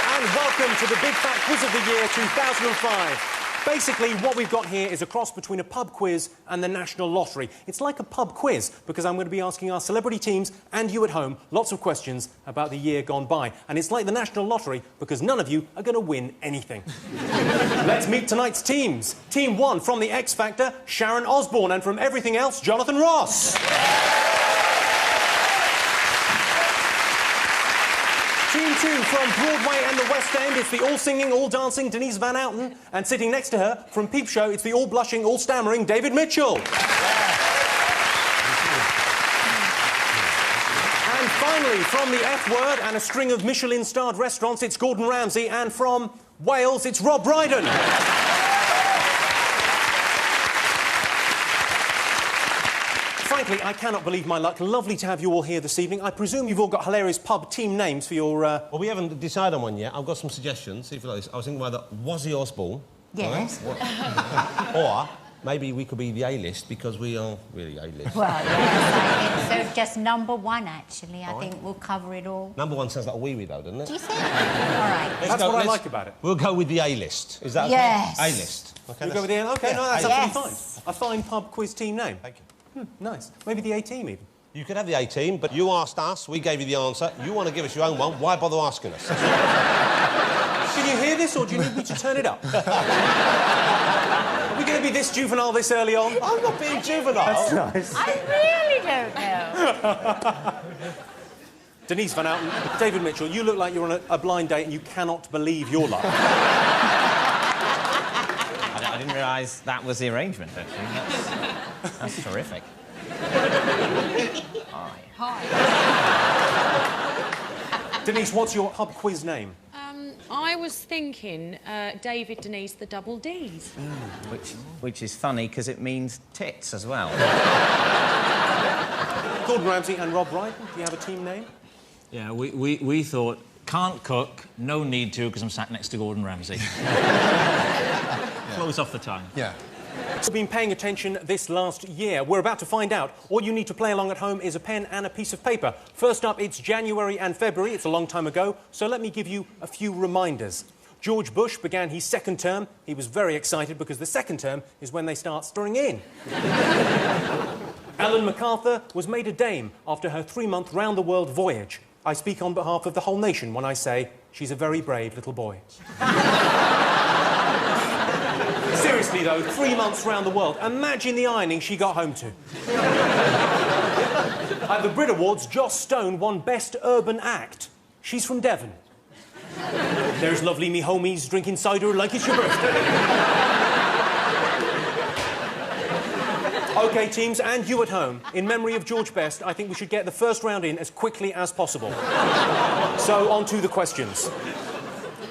and welcome to the Big Fat Quiz of the Year 2005. Basically, what we've got here is a cross between a pub quiz and the National Lottery. It's like a pub quiz, because I'm going to be asking our celebrity teams and you at home lots of questions about the year gone by. And it's like the National Lottery, because none of you are going to win anything. Let's meet tonight's teams. Team 1 from The X Factor, Sharon Osbourne, and from Everything Else, Jonathan Ross. Team 2 from Broadway and the West End, it's the all-singing, all-dancing Denise Van Outen. And sitting next to her, from Peep Show, it's the all-blushing, all-stammering David Mitchell. And finally, from the F Word and a string of Michelin-starred restaurants, it's Gordon Ramsay. And from Wales, it's Rob Brydon. Frankly, I cannot believe my luck. Lovely to have you all here this evening. I presume you've all got hilarious pub team names for your... Well, we haven't decided on one yet. I've got some suggestions. See if you like this. I was thinking about Wazzy Osbourne. Yes. Right? Or maybe we could be the A-list, because we are really A-list. Well, yes, I think so. Just number one, actually. I think we'll cover it all. Number one sounds like a wee-wee, though, doesn't it? Do you think? All right. That's what I like about it. We'll go with the A-list. Is that okay? Yes. A-list. Okay, We'll go with the... OK, yeah. no, that's Yes. absolutely fine. A fine pub quiz team name. Thank you. Nice. Maybe the A-team, even. You could have the A-team, but you asked us, we gave you the answer. You want to give us your own one, why bother asking us? Can you hear this, or do you need me to turn it up? Are we going to be this juvenile this early on? I'm not being juvenile. That's nice. I really don't know. Denise Van Outen, David Mitchell, you look like you're on a blind date and you cannot believe your luck. I didn't realise that was the arrangement, actually. That's terrific. Hi. Denise, what's your pub quiz name? I was thinking David Denise, the double Ds. Which is funny, because it means tits as well. Gordon Ramsay and Rob Brydon, do you have a team name? Yeah, we thought, can't cook, no need to, because I'm sat next to Gordon Ramsay. Close off the tongue. Yeah. You've been paying attention this last year. We're about to find out. All you need to play along at home is a pen and a piece of paper. First up, it's January and February. It's a long time ago, so let me give you a few reminders. George Bush began his second term. He was very excited because the second term is when they start stirring in. Ellen MacArthur was made a dame after her 3-month round-the-world voyage. I speak on behalf of the whole nation when I say she's a very brave little boy. Seriously, though, 3 months round the world. Imagine the ironing she got home to. At the Brit Awards, Joss Stone won Best Urban Act. She's from Devon. There's lovely me homies drinking cider like it's your birthday. OK, teams, and you at home, in memory of George Best, I think we should get the first round in as quickly as possible. So, on to the questions.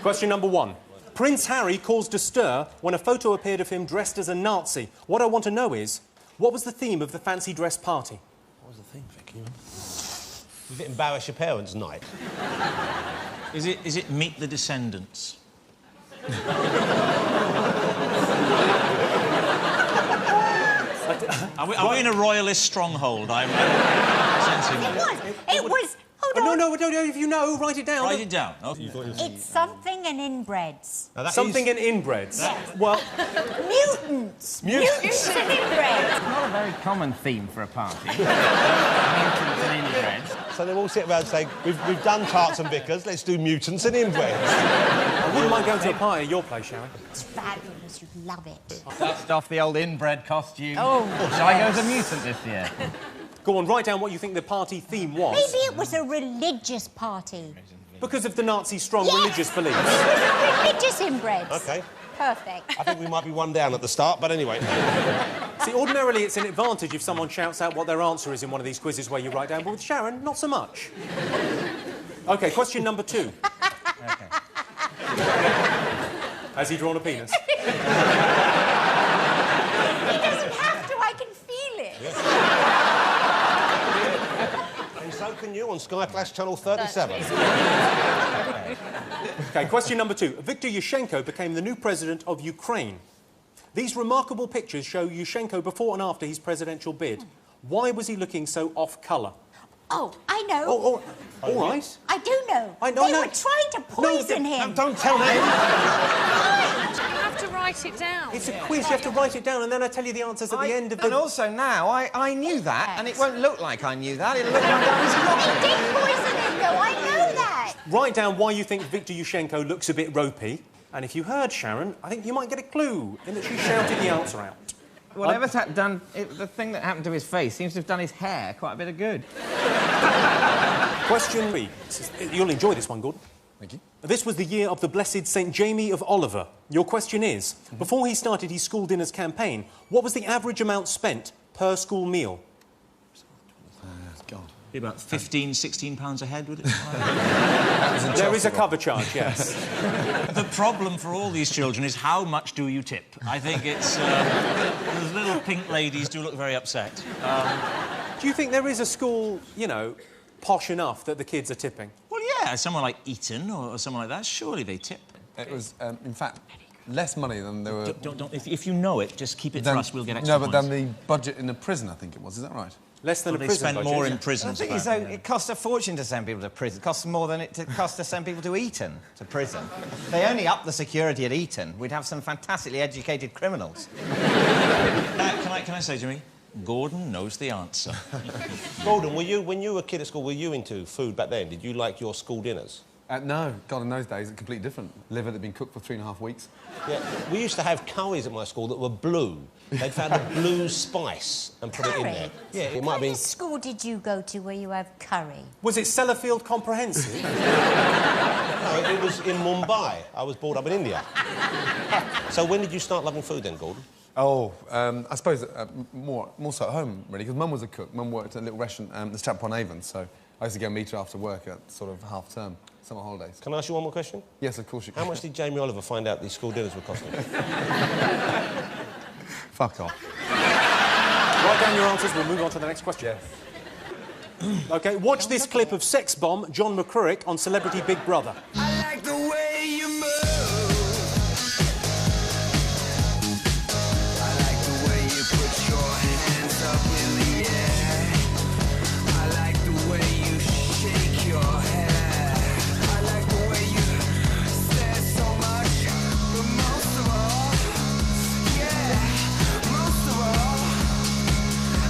Question number 1. Prince Harry caused a stir when a photo appeared of him dressed as a Nazi. What I want to know is, what was the theme of the fancy dress party? What was the thing, Vicky? Did it embarrass your parents' night? Is it Meet the Descendants? Are we in a royalist stronghold? I'm sensing that. It was... Hold on. No, if you know, write it down. Write it down. Oh. It's something and inbreds. Something in inbreds. Yes. Well... Mutants. Mutants and inbreds. Not a very common theme for a party. Mutants and inbreds. So they all sit around saying, we've done tarts and vicars, let's do mutants and inbreds. I wouldn't mind going to a party at your place, Sharon. It's fabulous. You'd love it. Dust off the old inbred costume. Oh. Shall I go as a mutant this year? Go on, write down what you think the party theme was. Maybe it was a religious party. Because of the Nazi's strong Yes. religious beliefs. It was a religious inbreds. OK. Perfect. I think we might be one down at the start, but anyway. See, ordinarily it's an advantage if someone shouts out what their answer is in one of these quizzes where you write down, but with Sharon, not so much. OK, question number 2. OK. Has he drawn a penis? He doesn't have to. I can feel it. And so can you on Sky Flash Channel 37. OK, question number 2. Viktor Yushchenko became the new president of Ukraine. These remarkable pictures show Yushchenko before and after his presidential bid. Why was he looking so off-colour? Oh, I know. Oh, all right. I do know. I know, They no. were trying to poison him. Don't tell me. You have to write it down. It's a quiz. You have to write it down, and then I tell you the answers at the end of the... And also now, I knew that, and it won't look like I knew that. It'll look like I They did poison him, though. I know that. Write down why you think Viktor Yushchenko looks a bit ropey. And if you heard Sharon, I think you might get a clue in that she shouted the answer out. Whatever's done, the thing that happened to his face seems to have done his hair quite a bit of good. Question 3. You'll enjoy this one, Gordon. Thank you. This was the year of the blessed St. Jamie of Oliver. Your question is, before he started his school dinners campaign, what was the average amount spent per school meal? God. Be about 15, £16 a head, would it? There is a cover charge, yes. The problem for all these children is how much do you tip? I think it's... those little pink ladies do look very upset. Do you think there is a school, you know, posh enough that the kids are tipping? Well, yeah, someone like Eton or someone like that, surely they tip. It was, in fact, less money than there were... If you know it, just keep it for us, we'll get extra No, but points. than the budget in a prison, I think it was. Is that right? Less than Well, a they prison spend budget. more in The prisons. thing is, though, it costs a fortune to send people to prison. It costs more than it costs to send people to Eton, to prison. If they only up the security at Eton, we'd have some fantastically educated criminals. Can I say, Jimmy? Gordon knows the answer. Gordon, when you were a kid at school, were you into food back then? Did you like your school dinners? No. God, in those days, it's completely different. Liver that had been cooked for 3.5 weeks. Yeah, we used to have curries at my school that were blue. They'd found a blue spice and put it in there. Yeah, it might have been... What school did you go to where you have curry? Was it Sellafield Comprehensive? No, it was in Mumbai. I was brought up in India. So when did you start loving food then, Gordon? Oh, I suppose more so at home, really, because Mum was a cook. Mum worked at a little restaurant, the Stratpon Avon, so I used to go meet her after work at sort of half-term, summer holidays. Can I ask you one more question? Yes, of course you can. How much did Jamie Oliver find out these school dinners were costing? Fuck off. Write down your answers, we'll move on to the next question. Yes. OK, watch this clip of sex bomb John McCririck on Celebrity Big Brother. I like the way you move. I like the way you put your hands up in the air. I like the way you shake your hair. I like the way you say so much, but most of all, yeah, most of all,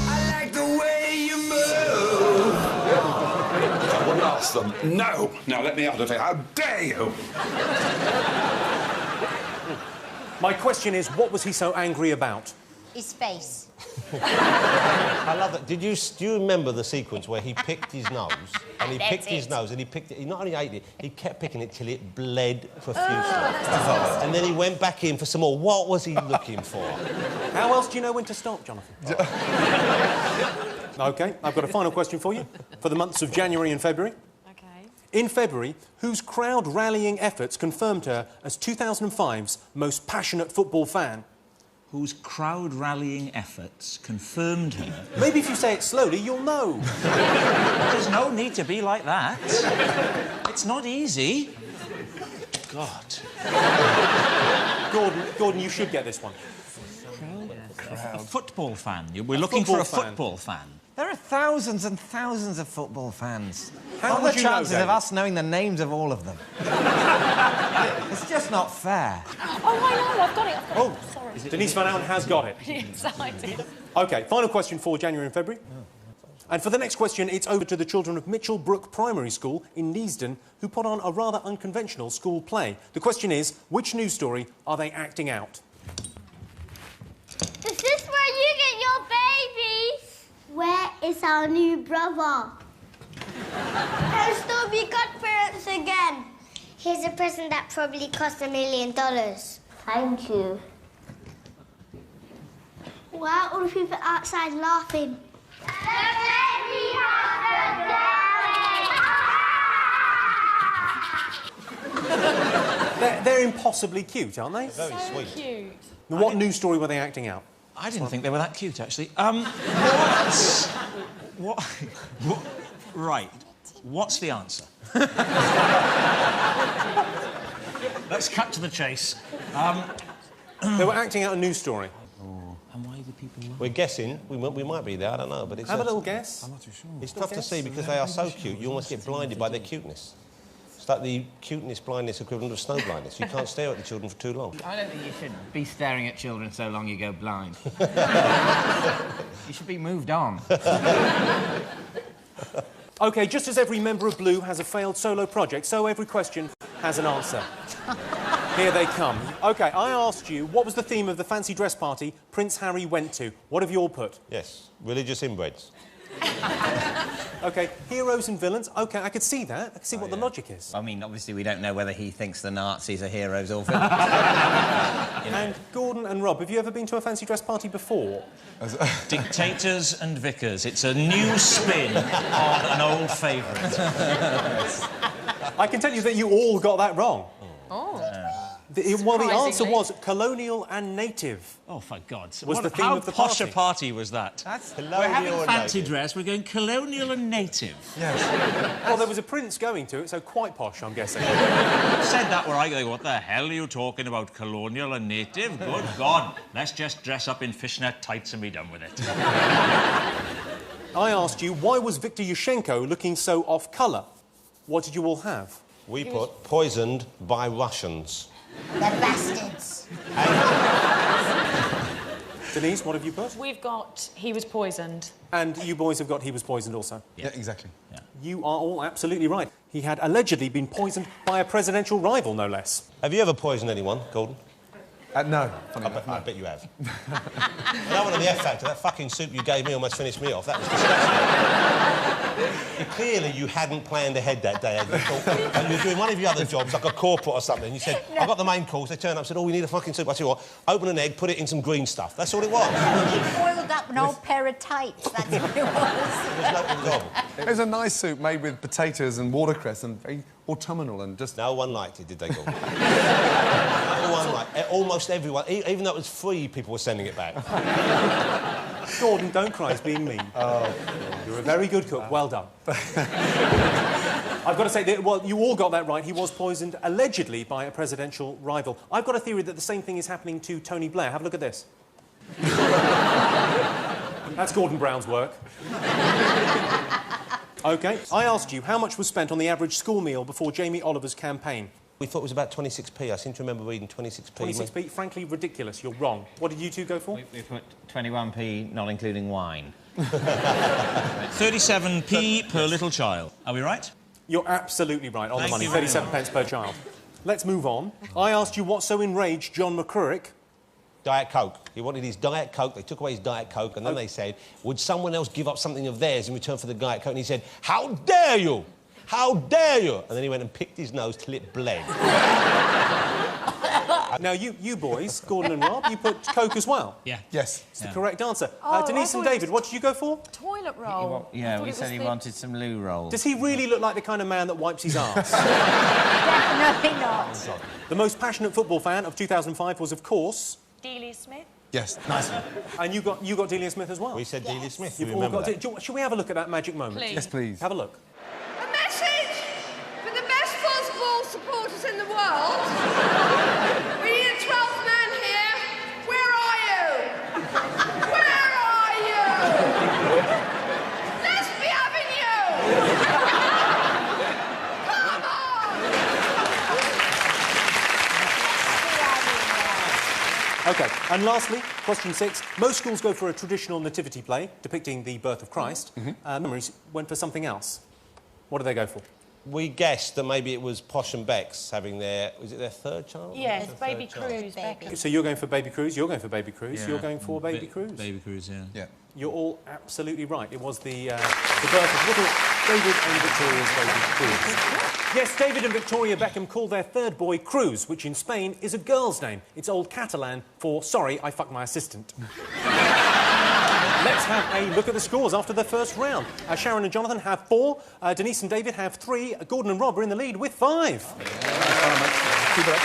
I like the way you move. Wouldn't ask them. No! Now let me out of here. How dare you! My question is, what was he so angry about? His face. I love that. Do you remember the sequence where he picked his nose and he picked his nose and he picked it? He not only ate it, he kept picking it till it bled profusely. And then he went back in for some more. What was he looking for? How else do you know when to stop, Jonathan? OK, I've got a final question for you for the months of January and February. OK. In February, whose crowd rallying efforts confirmed her as 2005's most passionate football fan? Whose crowd rallying efforts confirmed her. Maybe if you say it slowly, you'll know. There's no need to be like that. It's not easy. God. Gordon, you should get this one. A football fan. We're looking for a football fan. football fan. There are thousands and thousands of football fans. How What are would the you know, chances of David? us knowing the names of all of them? It's just not fair. Oh, I know, I've got it. Oh, sorry. Denise Van Outen has got it. Yes, I did. OK, final question for January and February. And for the next question, it's over to the children of Mitchell Brook Primary School in Neasden, who put on a rather unconventional school play. The question is, which news story are they acting out? Is this where you get your babies? Where is our new brother? I'll still be godparents again. Here's a present that probably cost $1 million. Thank you. Why are all the people outside laughing? They're impossibly cute, aren't they? Very sweet. Cute. What news story were they acting out? I didn't think they were that cute, actually. What? Right. What's the answer? Let's cut to the chase. They were acting out a news story. And why do people We're guessing. We might be there, I don't know, but it's... Have a little guess. I'm not too sure. It's tough to see because they are so cute, you almost get blinded by their cuteness. It's like the cuteness blindness equivalent of snow blindness. You can't stare at the children for too long. I don't think you should be staring at children so long you go blind. You should be moved on. OK, just as every member of Blue has a failed solo project, so every question has an answer. Here they come. OK, I asked you, what was the theme of the fancy dress party Prince Harry went to? What have you all put? Yes, religious inbreds. OK, heroes and villains. OK, I could see that. I could see what the logic is. I mean, obviously, we don't know whether he thinks the Nazis are heroes or villains. And Gordon and Rob, have you ever been to a fancy dress party before? Dictators and vicars. It's a new spin on an old favourite. I can tell you that you all got that wrong. Oh. Well, the answer was colonial and native. Oh, for God's sake. Was the theme How of the posh party. a party was that? That's We're having fancy dress, we're going colonial and native. Well, there was a prince going to it, so quite posh, I'm guessing. Said that where I go, what the hell are you talking about, colonial and native? Good God, let's just dress up in fishnet tights and be done with it. I asked you, why was Viktor Yushchenko looking so off-colour? What did you all have? We put poisoned by Russians. The bastards. Denise, what have you put? We've got he was poisoned. And you boys have got he was poisoned also. Yeah, exactly. Yeah. You are all absolutely right. He had allegedly been poisoned by a presidential rival, no less. Have you ever poisoned anyone, Gordon? No, funny enough, I bet you have. That one on the F Factor, that fucking soup you gave me almost finished me off. That was disgusting. Clearly, you hadn't planned ahead that day, had you? And you were doing one of your other jobs, like a corporate or something. You said, I got the main course. They turned up and said, oh, we need a fucking soup. I said, what? Open an egg, put it in some green stuff. That's all it was. He boiled up an old pair of tights, that's what it was. It was a nice soup made with potatoes and watercress and very autumnal and just... No one liked it, did they, Gordon? No one liked it. Almost everyone. Even though it was free, people were sending it back. Gordon, don't cry, it's being mean. Oh. You're a very good cook, well done. I've got to say, that, well, you all got that right. He was poisoned, allegedly, by a presidential rival. I've got a theory that the same thing is happening to Tony Blair. Have a look at this. That's Gordon Brown's work. OK, I asked you how much was spent on the average school meal before Jamie Oliver's campaign. We thought it was about 26p. I seem to remember reading 26p. 26p? Frankly, ridiculous. You're wrong. What did you two go for? We put 21p, not including wine. 37p per little child. Are we right? You're absolutely right, on the money. you. 37 pence per child. Let's move on. I asked you what so enraged John McCurrick. Diet Coke. He wanted his Diet Coke. They took away his Diet Coke, and then they said, would someone else give up something of theirs in return for the Diet Coke? And he said, how dare you? How dare you? And then he went and picked his nose till it bled. Now, you boys, Gordon and Rob, you put Coke as well. Yeah. Yes. It's the correct answer. Oh, Denise I and thought it David, what did you go for? Toilet roll. Yeah, we said he wanted some loo rolls. Does he really look like the kind of man that wipes his arse? Definitely not. The most passionate football fan of 2005 was, of course... Delia Smith. Yes, nice. And you got Delia Smith as well? We said Delia Smith. You You've all remember got that? Shall we have a look at that magic moment? Please. Yes, please. Have a look. A message for the best football supporters in the world. We need a 12th man here. Where are you? Where are you? Let's be having you. Come on. OK, and lastly, question 6. Most schools go for a traditional nativity play depicting the birth of Christ. Memories went for something else. What did they go for? We guessed that maybe it was Posh and Bex having their... Was it their third child? Yes, Their Baby third child. Cruise. Beckham. So you're going for Baby Cruise, you're going for Baby Cruise, you're going for Baby Cruise. Baby Cruise, yeah. Yeah. You're all absolutely right. It was the birth of little David and Victoria's Baby Cruise. Yes, David and Victoria Beckham called their third boy Cruz, which in Spain is a girl's name. It's Old Catalan for, sorry, I fucked my assistant. Let's have a look at the scores after the first round. Sharon and Jonathan have 4, Denise and David have 3, Gordon and Rob are in the lead with 5. Keep it up.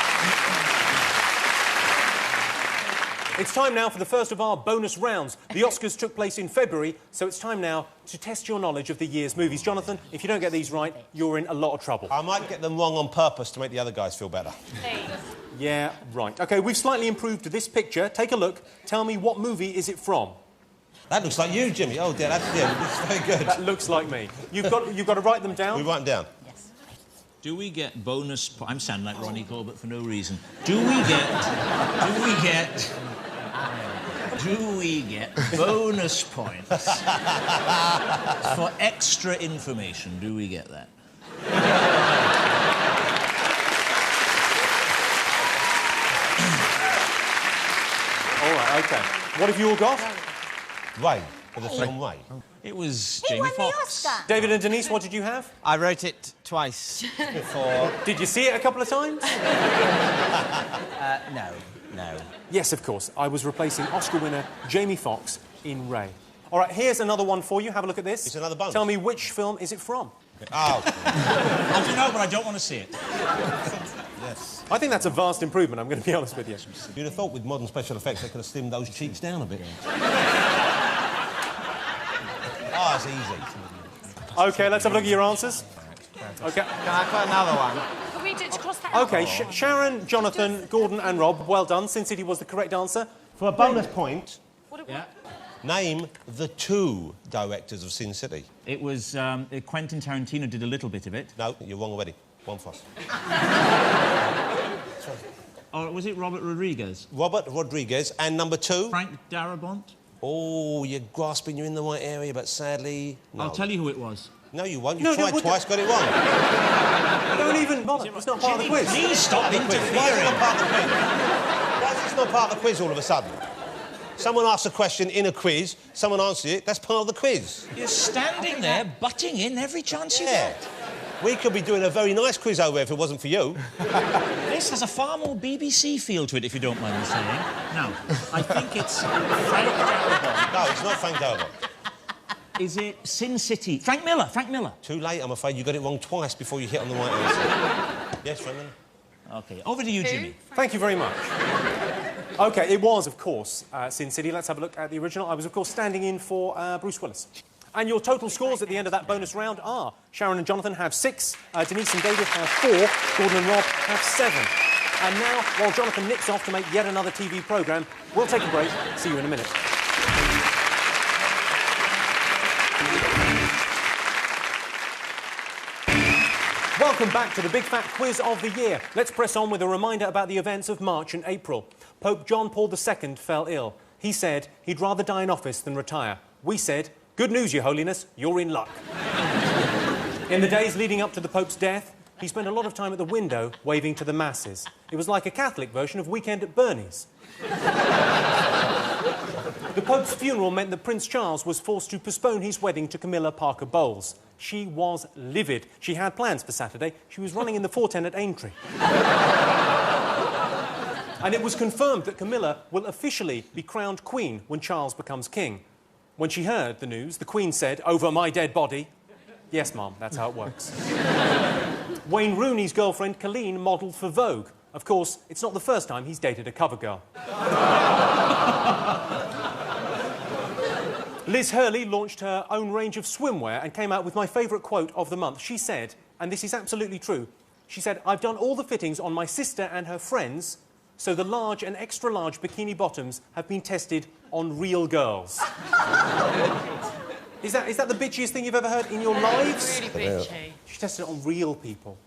It's time now for the first of our bonus rounds. The Oscars took place in February, so it's time now to test your knowledge of the year's movies. Jonathan, if you don't get these right, you're in a lot of trouble. I might get them wrong on purpose to make the other guys feel better. Please. Yeah, right. OK, we've slightly improved this picture. Take a look. Tell me what movie is it from? That looks like you, Jimmy. Oh, dear, that's very good. That looks like me. You've got to write them down. We write them down. Yes. Do we get bonus... I'm sounding like Ronnie Corbett for no reason. Do we get bonus points for extra information? Do we get that? All right, OK. What have you all got? Ray, for the film Ray. It was He Jamie won the Foxx. Oscar. David and Denise, what did you have? I wrote it twice before. Did you see it a couple of times? No. Yes, of course. I was replacing Oscar winner Jamie Foxx in Ray. All right, here's another one for you. Have a look at this. It's another bonus. Tell me which film is it from? Oh. I don't know, but I don't want to see it. Yes. I think that's a vast improvement, I'm going to be honest with you. You'd have thought with modern special effects they could have slimmed those cheeks down a bit. Oh, it's easy. OK, let's have a look at your answers. OK. Can I put another one? Can we just cross that out? OK, Sharon, Jonathan, Gordon and Rob, well done. Sin City was the correct answer. For a bonus point, Yeah. name the 2 directors of Sin City. It was... Quentin Tarantino did a little bit of it. No, you're wrong already. One for us. Or was it Robert Rodriguez? Robert Rodriguez. And number 2? Frank Darabont? Oh, you're grasping, you're in the right area, but sadly, no. I'll tell you who it was. No, you won't. You No, tried twice, got it wrong. Don't even bother. It's not part of the quiz. Please stop Why is it interfering. not part of the quiz? Why is this not part of the quiz all of a sudden? Someone asks a question in a quiz, someone answers it, that's part of the quiz. You're standing there, butting in every chance you Yeah. get. We could be doing a very nice quiz over here if it wasn't for you. This has a far more BBC feel to it, if you don't mind me saying. Now, I think it's Frank Darabont. No, it's not Frank Darabont. Is it Sin City? Frank Miller. Too late, I'm afraid. You got it wrong twice before you hit on the right answer. Yes, Frank Miller? OK, over to you, Jimmy. Thank you very much. OK, it was, of course, Sin City. Let's have a look at the original. I was, of course, standing in for Bruce Willis. And your total scores at the end of that bonus round are Sharon and Jonathan have 6, Denise and David have 4, Gordon and Rob have 7. And now, while Jonathan nips off to make yet another TV programme, we'll take a break. See you in a minute. Welcome back to the Big Fat Quiz of the Year. Let's press on with a reminder about the events of March and April. Pope John Paul II fell ill. He said he'd rather die in office than retire. We said, good news, Your Holiness, you're in luck. In the days leading up to the Pope's death, he spent a lot of time at the window waving to the masses. It was like a Catholic version of Weekend at Bernie's. The Pope's funeral meant that Prince Charles was forced to postpone his wedding to Camilla Parker Bowles. She was livid. She had plans for Saturday. She was running in the 410 at Aintree. And it was confirmed that Camilla will officially be crowned Queen when Charles becomes King. When she heard the news, the Queen said, over my dead body. Yes, Mum, that's how it works. Wayne Rooney's girlfriend, Colleen, modelled for Vogue. Of course, it's not the first time he's dated a cover girl. Liz Hurley launched her own range of swimwear and came out with my favourite quote of the month. She said, and this is absolutely true, she said, I've done all the fittings on my sister and her friends, so the large and extra large bikini bottoms have been tested on real girls. Is that the bitchiest thing you've ever heard in your lives? Really bitchy. She tested it on real people,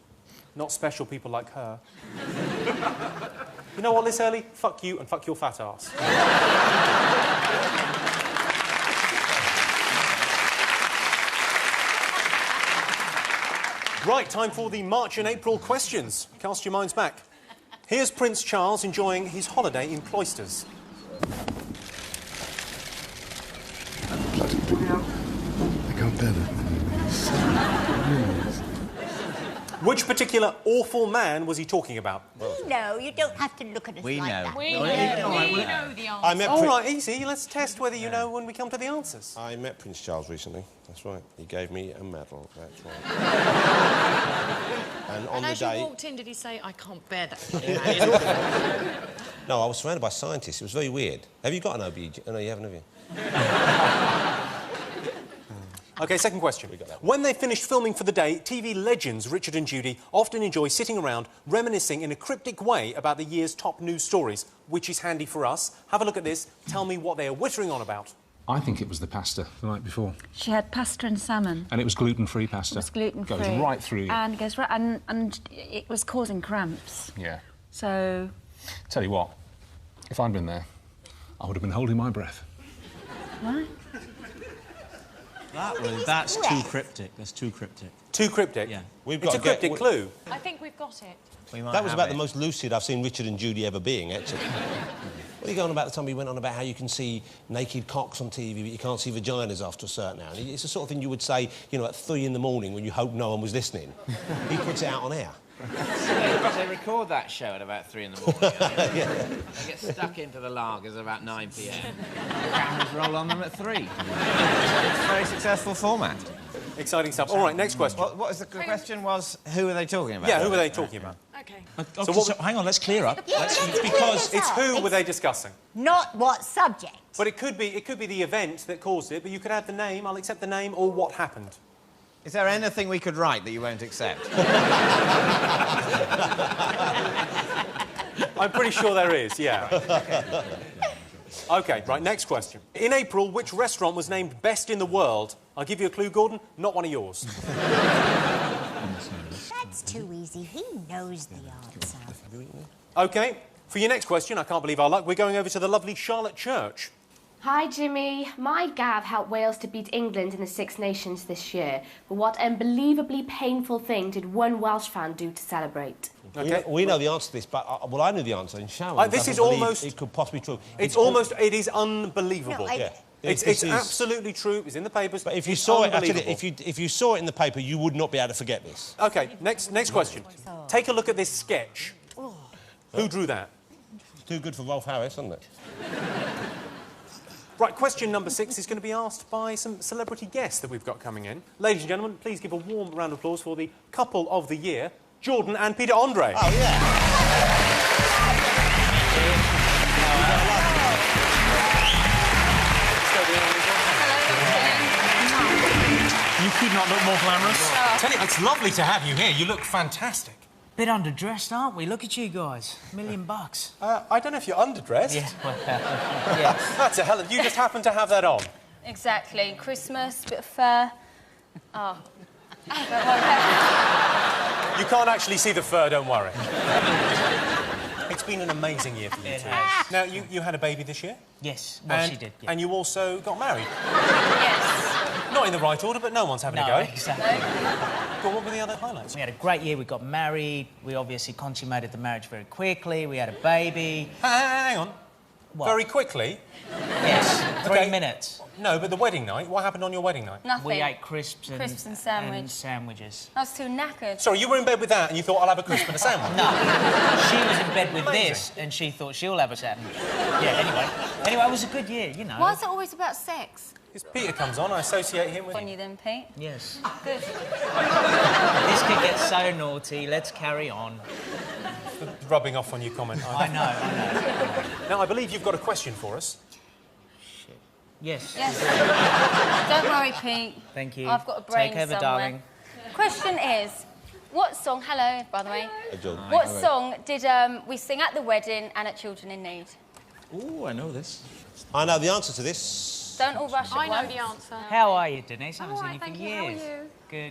not special people like her. You know what, Liz Hurley? Fuck you and fuck your fat ass. Right, time for the March and April questions. Cast your minds back. Here's Prince Charles enjoying his holiday in Cloisters. I can't bear that. Which particular awful man was he talking about? No, you don't have to look at us We like know. that. We know the answer. I met All right, easy. Let's test whether you know when we come to the answers. I met Prince Charles recently. That's right. He gave me a medal. That's right. And on And the as day... you walked in, did he say, I can't bear that? No, I was surrounded by scientists. It was very weird. Have you got an OB? Oh, no, you haven't, have you? OK, second question. When they finished filming for the day, TV legends Richard and Judy often enjoy sitting around reminiscing in a cryptic way about the year's top news stories, which is handy for us. Have a look at this. Tell me what they are whittering on about. I think it was the pasta the night before. She had pasta and salmon. And it was gluten-free pasta. It was gluten-free. Goes right through you. And goes right... And it was causing cramps. Yeah. So... Tell you what, if I'd been there, I would have been holding my breath. What? That's too cryptic. That's too cryptic. Too cryptic? Yeah. It's a cryptic clue. I think we've got it. That was about the most lucid I've seen Richard and Judy ever being, actually. What are you going about the time he went on about how you can see naked cocks on TV, but you can't see vaginas after a certain hour? It's the sort of thing you would say, you know, at 3 in the morning when you hope no one was listening. He puts it out on air. They record that show at about 3 in the morning. They get stuck into the lagers about 9 p.m. Cameras roll on them at 3. It's a very successful format. Exciting stuff. All right, next question. What is the question was, who are they talking about? Yeah, who were they talking about? OK. So hang on, let's clear up. Because it's who were they discussing? Not what subject. But it could be the event that caused it, but you could add the name, I'll accept the name, or what happened. Is there anything we could write that you won't accept? I'm pretty sure there is, yeah. OK, right, next question. In April, which restaurant was named Best in the World? I'll give you a clue, Gordon, not one of yours. That's too easy. He knows the answer. OK, for your next question, I can't believe our luck, we're going over to the lovely Charlotte Church. Hi, Jimmy. My Gav helped Wales to beat England in the Six Nations this year. But what unbelievably painful thing did one Welsh fan do to celebrate? Okay. We know the answer to this, but well, I knew the answer. And Sharon this is almost. It could possibly be true. It is unbelievable. No, yeah. It's absolutely true. It's in the papers. But if you saw it, actually, if you saw it in the paper, you would not be able to forget this. OK, next question. Take a look at this sketch. Who drew that? Too good for Rolf Harris, isn't it? Right, question number 6 is going to be asked by some celebrity guests that we've got coming in. Ladies and gentlemen, please give a warm round of applause for the couple of the year, Jordan and Peter Andre. Oh, yeah. You could not look more glamorous. Tell you, it's lovely to have you here. You look fantastic. Bit underdressed, aren't we? Look at you guys. $1 million. I don't know if you're underdressed. Yeah, well, yeah. That's a hell of... You just happen to have that on. Exactly. Christmas, bit of fur. Oh. You can't actually see the fur, don't worry. It's been an amazing year for you two. Now, you had a baby this year? Yes, well, she did. Yeah. And you also got married? Yes. Not in the right order, but no one's having a go. Exactly. But what were the other highlights? We had a great year. We got married. We obviously consummated the marriage very quickly. We had a baby. Hang on. What? Very quickly? Yes, 3 minutes. No, but the wedding night, what happened on your wedding night? Nothing. We ate crisps and sandwiches. I was too knackered. Sorry, you were in bed with that and you thought, I'll have a crisp and a sandwich? No. She was in bed with this and she thought she'll have a sandwich. Yeah, anyway, it was a good year, you know. Why is it always about sex? Because Peter comes on, I associate him with... On you then, Pete? Yes. Good. This kid gets so naughty, let's carry on. Rubbing off on your comment. I know. Now, I believe you've got a question for us. Shit. Yes. Don't worry, Pete. Thank you. I've got a brain Take over, somewhere. darling. Question is, what song... Hello, by the way. What song did we sing at the wedding and at Children in Need? Oh, I know this. I know the answer to this. Don't all rush at I know once. the answer. How are you, Denise? I haven't All seen right, you for thank you. years. How are you?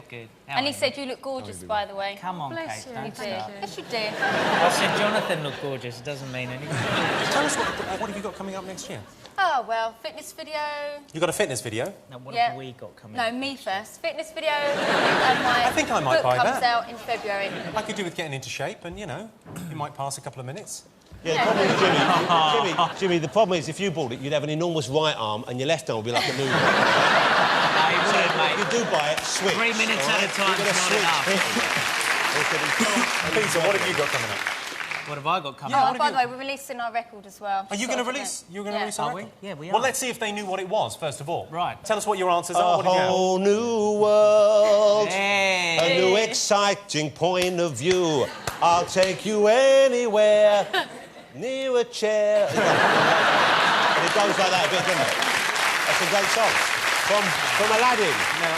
Good. And he said you look gorgeous, by the way. Come on, Bless Kate, you. don't You did. start. Yes, you did. I said Jonathan looked gorgeous. It doesn't mean anything. Tell us what have you got coming up next year? Oh, well, fitness video. You got a fitness video? Now, what have we got coming No, me first. Fitness video and my I think I might book buy comes that. out in February. I could do with getting into shape and, you know, you might pass a couple of minutes. Yeah, the problem is, Jimmy, the problem is if you bought it, you'd have an enormous right arm and your left arm would be like a noodle. If you do buy it, switch. 3 minutes at a time is not enough. Peter, what have you got coming up? What have I got coming Oh, up? by the way, we're releasing our record as well. Are you going to release? You're going to release a Are we? record? Yeah, we are. Well, let's see if they knew what it was, first of all. Right. Tell us what your answers are. A What have you whole new world, Hey. a new exciting point of view. I'll take you anywhere, near a chair. And it goes like that a bit, doesn't it? That's a great song. From Aladdin. Now,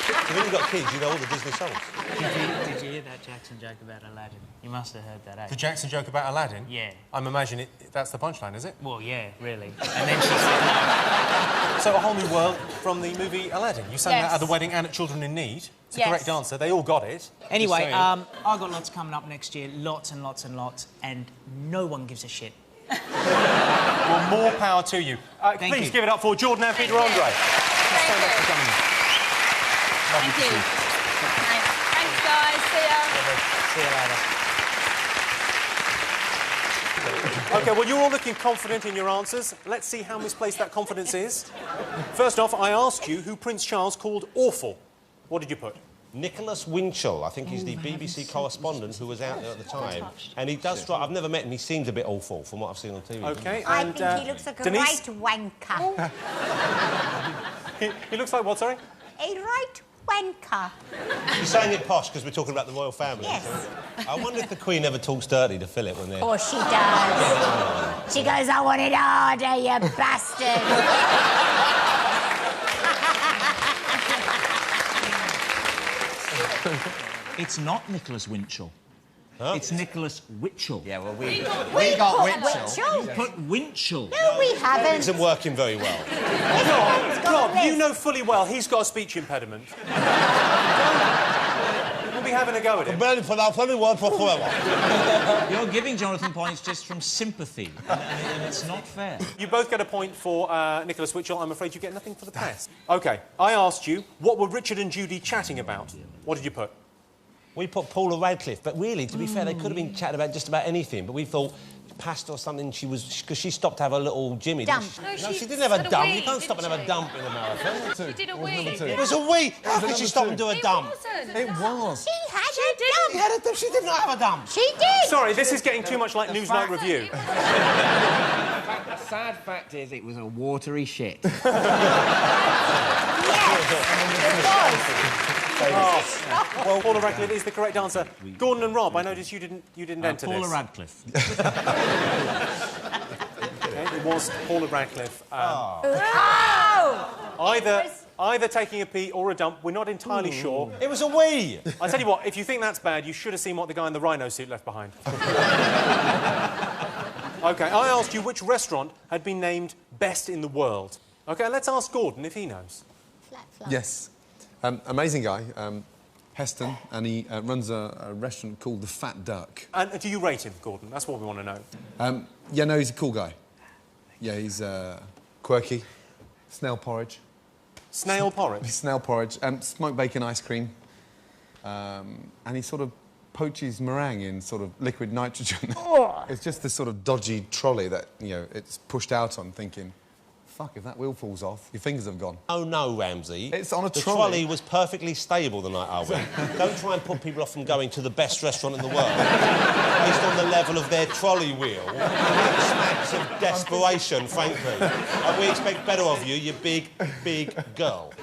when you've got kids, you know all the Disney songs. Did you hear that Jackson joke about Aladdin? You must have heard that, eh? The Jackson joke about Aladdin? Yeah. I'm imagining that's the punchline, is it? Well, yeah, really. And then she said... So, A Whole New World from the movie Aladdin. You sang Yes. that at the wedding and at Children in Need. It's the Yes. correct answer. They all got it. Anyway, Just saying. I've got lots coming up next year. Lots and lots and lots. And no one gives a shit. Well, more power to you. Thank Please you. give it up for Jordan and Peter Andre. Stand up for coming in. Lovely Thank to you. see Thanks, guys. See ya. See you later. OK, well, you're all looking confident in your answers. Let's see how misplaced that confidence is. First off, I asked you who Prince Charles called awful. What did you put? Nicholas Winchell, I think he's the BBC correspondent who was out there at the time. And he does strike... I've never met him. He seems a bit awful from what I've seen on TV. OK, I and... think he looks like a Denise? right wanker. He looks like what, sorry? A right wanker. You're saying it posh because we're talking about the royal family. Yes. I wonder if the Queen ever talks dirty to Philip when they're... Of course she does. She goes, I want it harder, you bastard. It's not Nicholas Winchell. Huh? It's Nicholas Witchell. Yeah, well, we We got put Winchell. You put Winchell. No, we It haven't. isn't working very well. Rob, you know fully well he's got a speech impediment. We'll be having a go at him. Ready for that funny word for forever. You're giving Jonathan points just from sympathy, and it's not fair. You both get a point for Nicholas Witchell. I'm afraid you get nothing for the press. OK, I asked you, what were Richard and Judy chatting about? What did you put? We put Paula Radcliffe, but really, to be fair, they could have been chatting about just about anything, but we thought pasta or something, she was... because she stopped to have a little Jimmy, didn't she? No, No, she she didn't have a had a dump. wee, You can't stop and didn't have a she? dump in a marathon. She did a wee. It was a wee. How could she stop and do a dump? It was. She had a dump. She did not have a dump. She did. Sorry, this is getting too much like Newsnight Review. The sad fact is, it was a watery shit. Well, Paula Radcliffe is the correct answer. Gordon and Rob, I noticed you didn't enter Paula this. Radcliffe. Okay, it was Paula Radcliffe. Oh! Either taking a pee or a dump, we're not entirely sure. It was a wee. I tell you what, if you think that's bad, you should have seen what the guy in the rhino suit left behind. OK, I asked you which restaurant had been named best in the world. OK, let's ask Gordon if he knows. Yes. Amazing guy, Heston, and he runs a restaurant called The Fat Duck. And do you rate him, Gordon? That's what we want to know. Yeah, no, he's a cool guy. Yeah, he's quirky. Snail porridge. Snail porridge? Snail porridge. Smoked bacon ice cream. And he sort of poaches meringue in sort of liquid nitrogen. It's just this sort of dodgy trolley that, you know, it's pushed out on, thinking, fuck, if that wheel falls off, your fingers have gone. Oh, no, Ramsey. It's on a the trolley. trolley was perfectly stable the night I went. Don't try and put people off from going to the best restaurant in the world based on the level of their trolley wheel. Smacks of desperation, frankly. And we expect better of you, you big, big girl.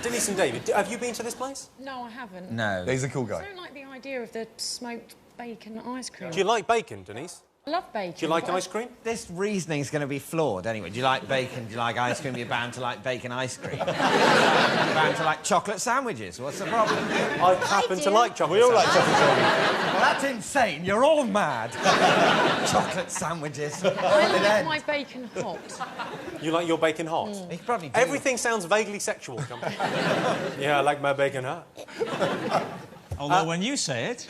Denise and David, have you been to this place? No, I haven't. No. He's a cool guy. I don't like the idea of the smoked bacon ice cream. Do you like bacon, Denise? I love bacon. Do you like ice cream? This reasoning's going to be flawed anyway. Do you like bacon? Do you like ice cream? You're bound to like bacon ice cream. You're bound to like chocolate sandwiches. What's the problem? I happen to like chocolate We all like sandwiches. chocolate sandwiches. Well, that's insane. You're all mad. Chocolate sandwiches. I like my bacon hot. You like your bacon hot? You could probably do Everything sounds vaguely sexual. Yeah, I like my bacon hot. Although when you say it...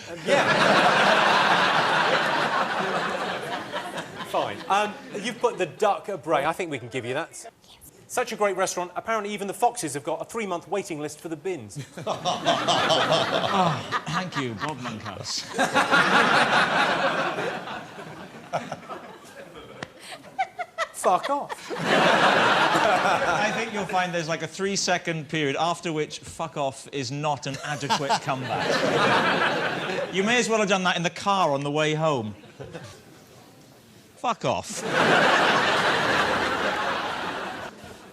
Fine. You've put the duck at Bray. I think we can give you that. Such a great restaurant. Apparently, even the Foxes have got a 3-month waiting list for the bins. Oh, thank you, Bob Monkhouse. Fuck off. I think you'll find there's like a 3-second period after which fuck off is not an adequate comeback. You may as well have done that in the car on the way home. Fuck off.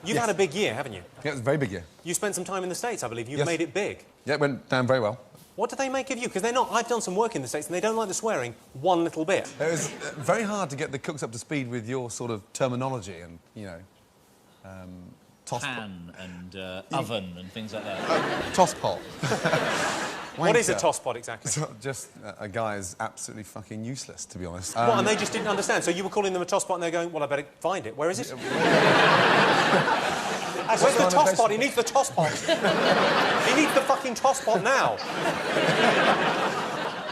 You've had a big year, haven't you? Yeah, it's a very big year. You spent some time in the States, I believe. You've Yes. made it big. Yeah, it went down very well. What do they make of you? Because they're not... I've done some work in the States and they don't like the swearing one little bit. It was very hard to get the cooks up to speed with your sort of terminology and, you know, pan and oven and things like that. Toss pot. What is a Wanker. toss pot exactly? So just a guy is absolutely fucking useless, to be honest. What, and they just didn't understand? So you were calling them a toss pot and they're going, well, I better find it. Where is it? Where's the toss pot? He needs the toss pot. He needs the fucking toss pot now.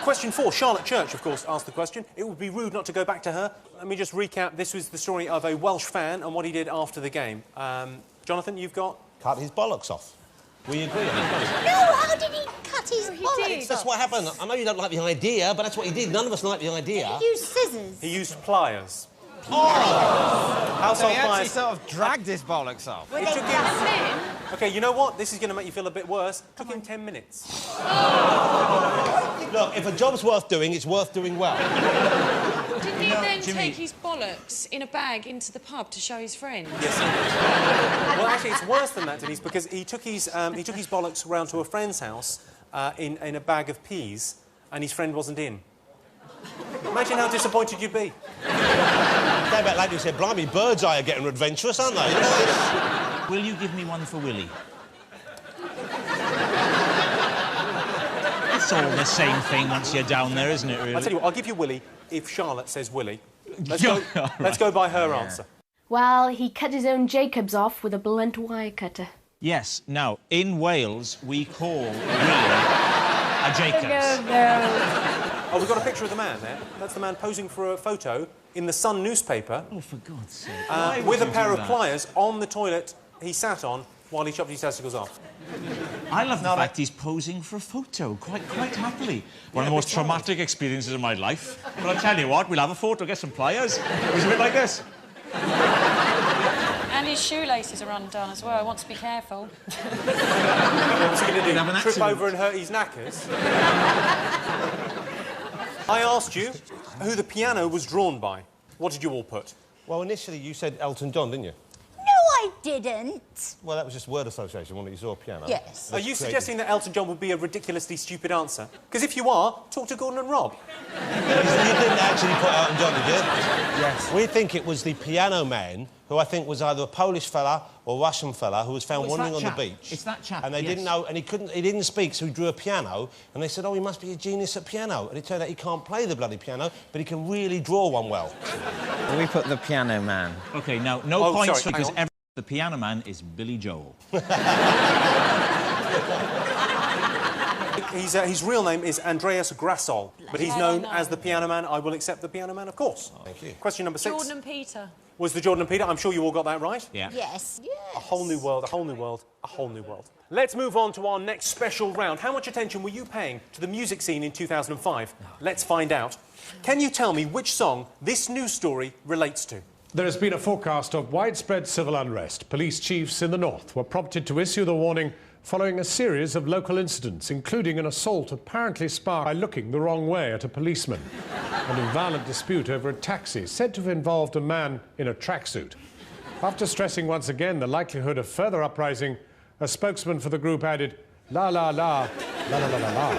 Question 4. Charlotte Church, of course, asked the question. It would be rude not to go back to her. Let me just recap. This was the story of a Welsh fan and what he did after the game. Jonathan, you've got... Cut his bollocks off. We agree on it. No, how did he cut his bollocks? That's what happened. I know you don't like the idea, but that's what he did. None of us like the idea. He used scissors. He used pliers. Oh! Household So he actually pliers. sort of dragged his bollocks off. It took him... OK, you know what? This is going to make you feel a bit worse. It took him 10 minutes. Look, if a job's worth doing, it's worth doing well. Didn't he then take his bollocks in a bag into the pub to show his friend? Yes. Well, actually, it's worse than that, Denise, because he took his bollocks round to a friend's house in a bag of peas, and his friend wasn't in. Imagine how disappointed you'd be. Came back later and said, blimey, Bird's Eye are getting adventurous, aren't they? Will you give me one for Willie? It's all the same thing once you're down there, isn't it, really? I'll tell you what, I'll give you Willie if Charlotte says Willie. Let's go by her answer. Well, he cut his own Jacobs off with a blunt wire cutter. Yes. Now, in Wales, we call Willie a Jacobs. Oh, we've got a picture of the man there. That's the man posing for a photo in the Sun newspaper. Oh, for God's sake. With a pair of pliers on the toilet he sat on while he chopped his testicles off. I love the fact he's posing for a photo, quite happily. One of the most traumatic experiences of my life. But I'll tell you what, we'll have a photo, get some pliers. It was a bit like this. And his shoelaces are undone as well. I want to be careful. What's he going to do? Trip over and hurt his knackers? I asked you who the piano was drawn by. What did you all put? Well, initially you said Elton John, didn't you? No, I didn't. Well, that was just word association, wasn't it? You saw a piano. Yes. Are you suggesting that Elton John would be a ridiculously stupid answer? Because if you are, talk to Gordon and Rob. You didn't actually put Elton John, did you? Yes. We think it was the piano man, who I think was either a Polish fella or Russian fella, who was found wandering on the beach. It's that chap. And they didn't know, and he didn't speak, so he drew a piano, and they said, oh, he must be a genius at piano. And it turned out he can't play the bloody piano, but he can really draw one well. We put the piano man. OK, now, no points because the piano man is Billy Joel. His real name is Andreas Grassol, but he's known as the Piano Man. I will accept the Piano Man, of course. Thank you. Question number 6. Jordan and Peter. Was the Jordan and Peter? I'm sure you all got that right. Yeah. Yes. A whole new world, a whole new world, a whole new world. Let's move on to our next special round. How much attention were you paying to the music scene in 2005? Let's find out. Can you tell me which song this news story relates to? There has been a forecast of widespread civil unrest. Police chiefs in the north were prompted to issue the warning following a series of local incidents, including an assault apparently sparked by looking the wrong way at a policeman, and a violent dispute over a taxi said to have involved a man in a tracksuit. After stressing once again the likelihood of further uprising, a spokesman for the group added, la la la, la la la la la.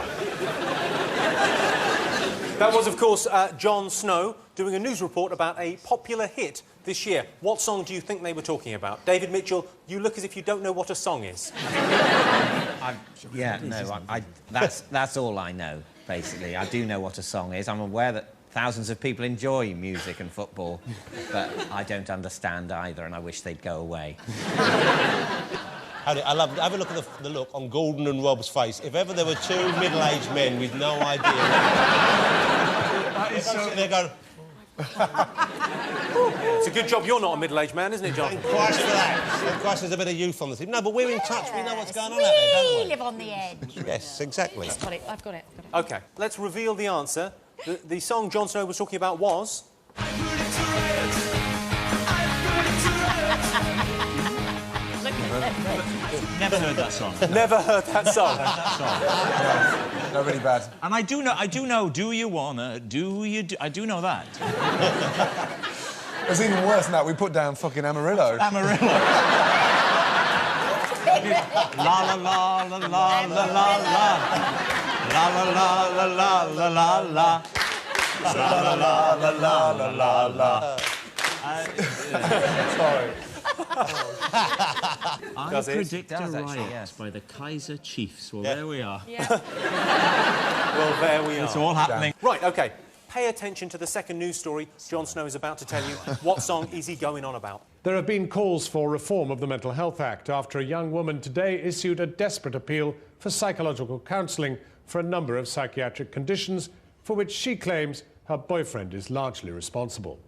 That was, of course, Jon Snow doing a news report about a popular hit this year. What song do you think they were talking about? David Mitchell, you look as if you don't know what a song is. That's all I know, basically. I do know what a song is. I'm aware that thousands of people enjoy music and football, but I don't understand either, and I wish they'd go away. Have a look at the look on Gordon and Rob's face. If ever there were two middle-aged men with no idea... They're going... It's a good job you're not a middle-aged man, isn't it, John? Thank Christ for that. Thank Christ there's a bit of youth on the team. No, but we're in touch. We know what's going on out there, don't we? We live on the edge. Yes, exactly. I've got it. OK, let's reveal the answer. The song Jon Snow was talking about was... Never heard that song. Never heard that song. No, really bad. And I do know, do you wanna, do you do... I do know that. It's even worse than that. We put down fucking Amarillo. Amarillo. La la la la la la la la. La la la la la la la la. La la la la la la la la. Sorry. I Does it? predict a Does riot actually, yes. by the Kaiser Chiefs. Well, there we are. Well, there we are. It's all happening. Right, OK. Pay attention to the second news story Jon Snow is about to tell you. What song is he going on about? There have been calls for reform of the Mental Health Act after a young woman today issued a desperate appeal for psychological counselling for a number of psychiatric conditions for which she claims her boyfriend is largely responsible.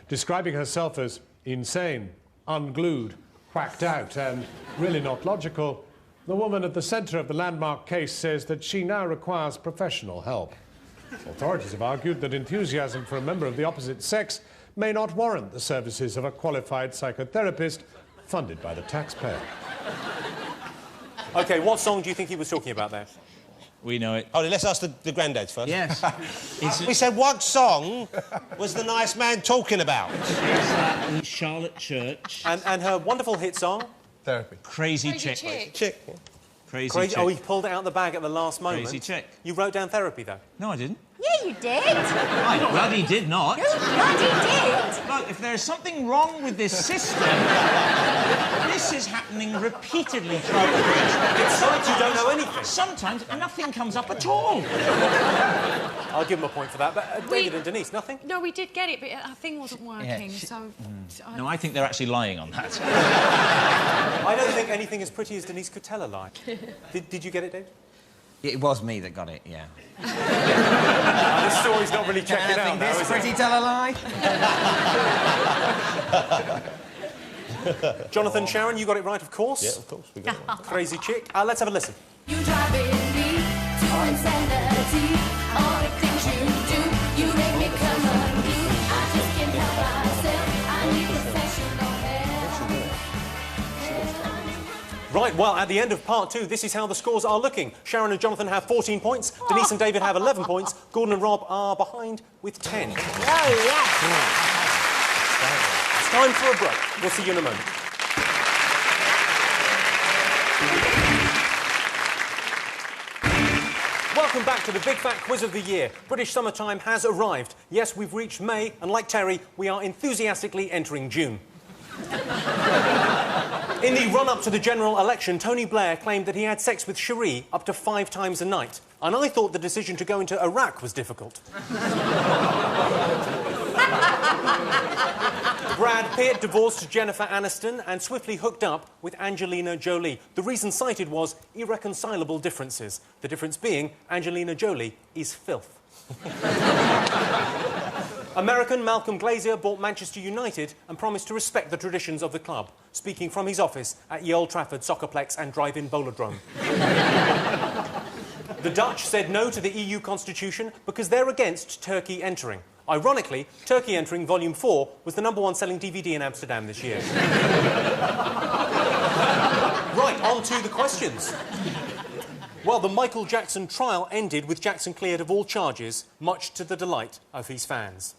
Describing herself as insane, unglued, whacked out and really not logical, the woman at the centre of the landmark case says that she now requires professional help. Authorities have argued that enthusiasm for a member of the opposite sex may not warrant the services of a qualified psychotherapist funded by the taxpayer. OK, what song do you think he was talking about there? We know it. Oh, let's ask the granddads first. Yes. We said, what song was the nice man talking about? Charlotte Church. And her wonderful hit song? Therapy. Crazy Chick. Chick. Crazy Chick. Oh, he pulled it out of the bag at the last moment. Crazy Chick. You wrote down Therapy, though? No, I didn't. Yeah, you did. I bloody did not. You bloody did. Look, if there's something wrong with this system, this is happening repeatedly throughout the piece. It's like you don't know anything. Sometimes nothing comes up at all. I'll give him a point for that. But David and Denise, nothing? No, we did get it, but our thing wasn't working, so... No, I think they're actually lying on that. I don't think anything as pretty as Denise could tell a lie. Did you get it, David? It was me that got it, yeah. This story's not really checking out now, this is pretty tell a lie? Jonathan, Sharon, you got it right, of course. Yeah, of course, we got it right. Crazy Chick. Let's have a listen. You driving me to insanity. All the things you do, you make me come unglued. I just can't help myself. I need professional help. Right, well, at the end of part 2, this is how the scores are looking. Sharon and Jonathan have 14 points. Denise and David have 11 points. Gordon and Rob are behind with 10. Oh, yeah. It's time for a break. We'll see you in a moment. Welcome back to the Big Fat Quiz of the Year. British summertime has arrived. Yes, we've reached May, and like Terry, we are enthusiastically entering June. In the run-up to the general election, Tony Blair claimed that he had sex with Cherie up to 5 times a night. And I thought the decision to go into Iraq was difficult. Brad Pitt divorced Jennifer Aniston and swiftly hooked up with Angelina Jolie. The reason cited was irreconcilable differences. The difference being Angelina Jolie is filth. American Malcolm Glazer bought Manchester United and promised to respect the traditions of the club, speaking from his office at the Old Trafford Soccerplex and Drive-In Bowlerdrome. The Dutch said no to the EU constitution because they're against Turkey entering. Ironically, Turkey Entering Volume 4 was the #1 selling DVD in Amsterdam this year. Right, on to the questions. Well, the Michael Jackson trial ended with Jackson cleared of all charges, much to the delight of his fans.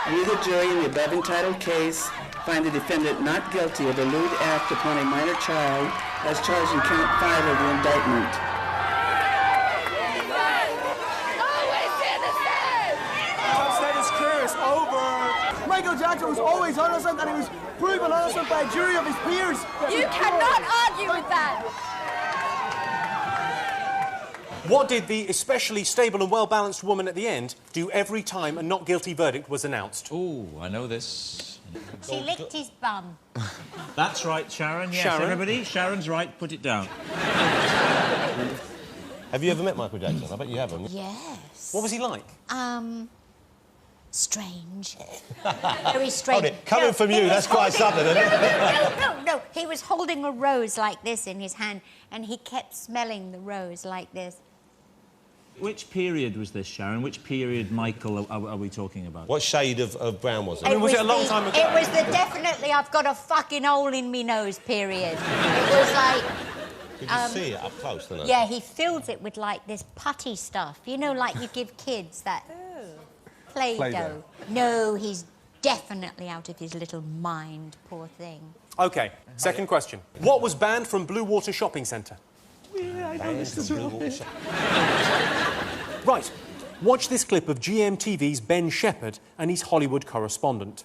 We, the jury in the above entitled case, find the defendant not guilty of a lewd act upon a minor child as charged in count 5 of the indictment. Status clear, it's over. Michael Jackson was always innocent and he was proven innocent by a jury of his peers. You cannot argue with that. What did the especially stable and well-balanced woman at the end do every time a not guilty verdict was announced? Ooh, I know this. She licked his bum. That's right, Sharon. Yes, Sharon? everybody. Sharon's right. Put it down. Have you ever met Michael Jackson? I bet you haven't. Yes. What was he like? Strange. Very strange. Coming from you, that's quite something, isn't it? No. He was holding a rose like this in his hand, and he kept smelling the rose like this. Which period was this, Sharon? Which period, Michael, are we talking about? What shade of brown was it? I mean, was it a long time ago? It was the definitely I've got a fucking hole in me nose period. It was like... Did you see it up close, didn't it? Yeah, he fills it with, like, this putty stuff. You know, like you give kids that... Play-Doh. No, he's definitely out of his little mind, poor thing. OK, second question. What was banned from Blue Water Shopping Centre? I know this as well. Right, watch this clip of GMTV's Ben Shepherd and his Hollywood correspondent.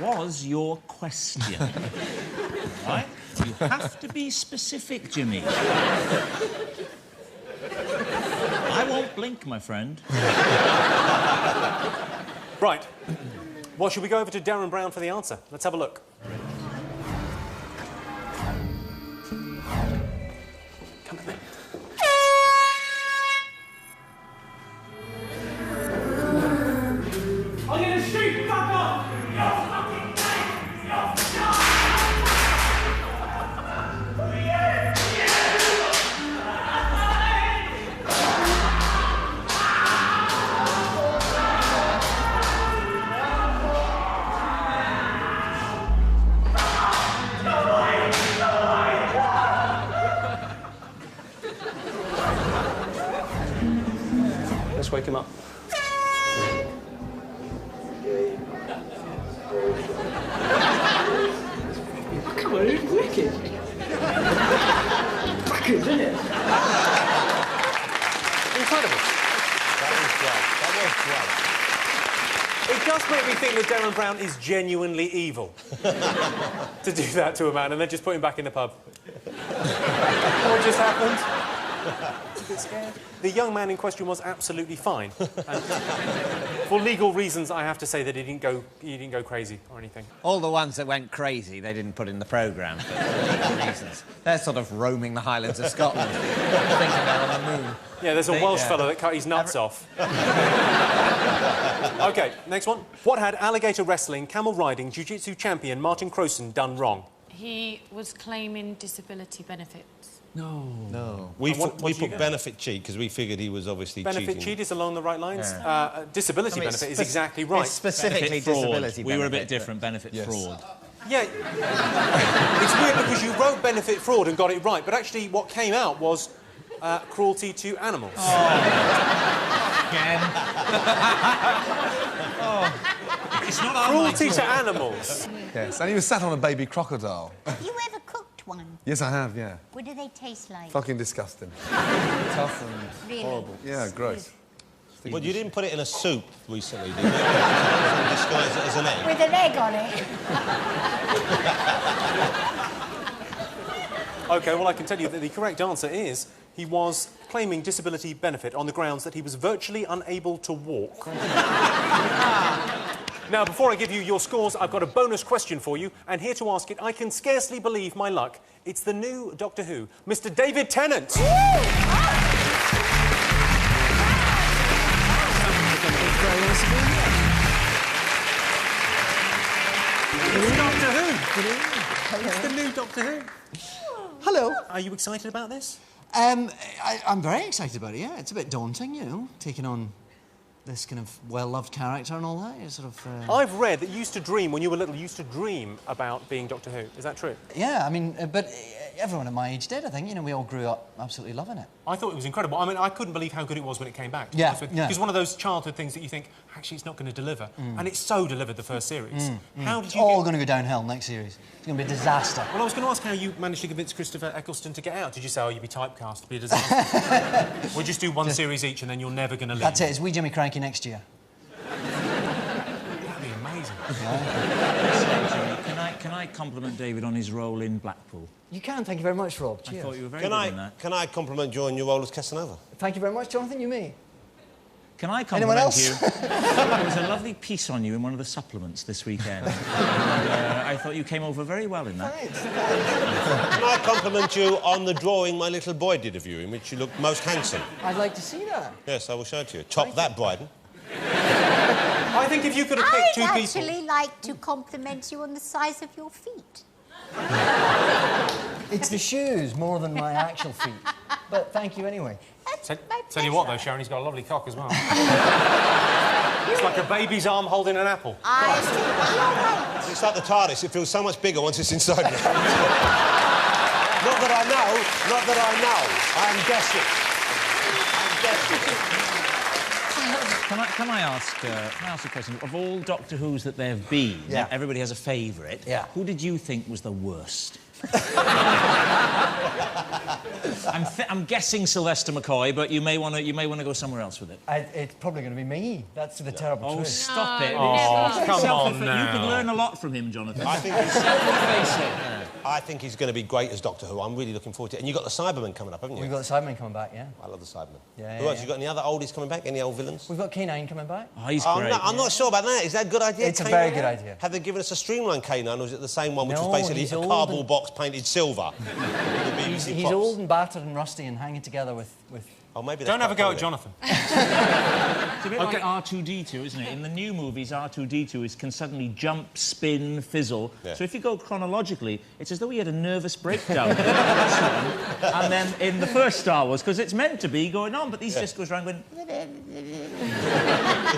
was your question? Right? You have to be specific, Jimmy. I won't blink, my friend. Right. Well, should we go over to Darren Brown for the answer? Let's have a look. Come on, then. I'm gonna shoot you back up! You're fucking dead! You're Let's wake him up. Come on, it's wicked. Fucking, isn't it? Incredible. That was great. It does make me think that Darren Brown is genuinely evil. To do that to a man and then just put him back in the pub. What just happened? A bit scared. The young man in question was absolutely fine. And for legal reasons, I have to say that he didn't go crazy or anything. All the ones that went crazy, they didn't put in the programme for legal reasons. They're sort of roaming the Highlands of Scotland, thinking they're on the moon. Yeah, there's a Welsh fella that cut his nuts off. OK, next one. What had alligator wrestling, camel riding, jiu-jitsu champion Martin Crowson done wrong? He was claiming disability benefits. No. We put benefit cheat because we figured he was obviously Benefit cheating. cheat is along the right lines. Yeah. Disability benefit is exactly right. It's specifically benefit fraud. disability We were a benefit, bit different. Benefit fraud. Yeah. It's weird because you wrote benefit fraud and got it right, but actually what came out was cruelty to animals. Again. It's not cruelty to animals. Yes, and he was sat on a baby crocodile. Have you ever cooked one? Yes, I have, yeah. What do they taste like? Fucking disgusting. Tough and Really? horrible. Yeah, gross. Well, you didn't put it in a soup recently, did you? Disguise it as an egg. With an egg on it. OK, well, I can tell you that the correct answer is he was claiming disability benefit on the grounds that he was virtually unable to walk. Now, before I give you your scores, I've got a bonus question for you, and here to ask it, I can scarcely believe my luck. It's the new Doctor Who, Mr. David Tennant. It's Doctor Who. It's the new Doctor Who. Hello. Are you excited about this? I'm very excited about it, yeah. It's a bit daunting, you know, taking on this kind of well-loved character and all that. It's sort of... I've read that you used to dream, when you were little, you used to dream about being Doctor Who. Is that true? Yeah, I mean, but everyone at my age did, I think. You know, we all grew up absolutely loving it. I thought it was incredible. I mean, I couldn't believe how good it was when it came back. Yeah, yeah. Because one of those childhood things that you think, actually, it's not going to deliver. And it so delivered the first series. How did you It's all going to go downhill next series. It's going to be a disaster. Well, I was going to ask how you managed to convince Christopher Eccleston to get out. Did you say, oh, you'd be typecast, it'd be a disaster? We'll just do one series each and then you're never going to leave. That's it. It's We Jimmy Cranky next year. That'd be amazing. Can I compliment David on his role in Blackpool? You can. Thank you very much, Rob. I Cheers. thought you were very good in that. Can I compliment you on your role as Casanova? Thank you very much, Jonathan. You me. Can I Anyone compliment else? you? There was a lovely piece on you in one of the supplements this weekend. And, I thought you came over very well in that. Can I compliment you on the drawing my little boy did of you, in which you look most handsome? I'd like to see that. Yes, I will show it to you. Top that, Bryden. I think if you could have picked two I'd people... actually like to compliment you on the size of your feet. It's the shoes more than my actual feet. But thank you anyway. Tell you what, though, Sharon, he's got a lovely cock as well. It's like a baby's arm holding an apple. It's like the TARDIS. It feels so much bigger once it's inside me. Not that I know. Not that I know. I am guessing. I'm guessing. Can I ask a question? Of all Doctor Who's that there have been, Yeah. everybody has a favourite. Yeah. Who did you think was the worst? I'm guessing Sylvester McCoy, but you may want to go somewhere else with it. It's probably going to be me. That's the terrible truth. Oh, stop it! Oh, come on You now. could learn a lot from him, Jonathan. I think he's... Face it. I think he's going to be great as Doctor Who. I'm really looking forward to it. And you've got the Cybermen coming up, haven't you? We've got the Cybermen coming back, yeah. I love the Cybermen. Yeah, Who yeah, else? You got any other oldies coming back? Any old villains? We've got K9 coming back. Oh, he's I'm great. I'm not sure about that. Is that a good idea? It's a K9? very good idea. Have they given us a streamlined K9, or is it the same one, which No, was basically he's a old cardboard and- box painted silver? He's old and battered and rusty and hanging together with... Oh, maybe Don't have a go at Jonathan. It's a bit like R2-D2, isn't it? In the new movies, R2-D2 can suddenly jump, spin, fizzle. Yeah. So if you go chronologically, it's as though he had a nervous breakdown. And then in the first Star Wars, because it's meant to be going on, but these just goes around going... The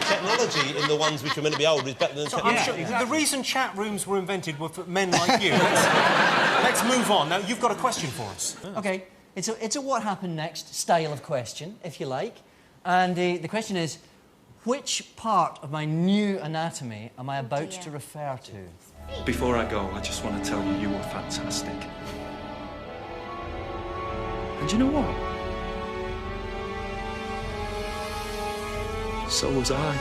technology in the ones which are meant to be old is better than the I'm technology. sure the reason chat rooms were invented were for men like you. Let's move on. Now, you've got a question for us. OK, it's a what happened next style of question, if you like. And the question is, which part of my new anatomy am I about to refer to? Before I go, I just want to tell you you were fantastic. And you know what? So was I.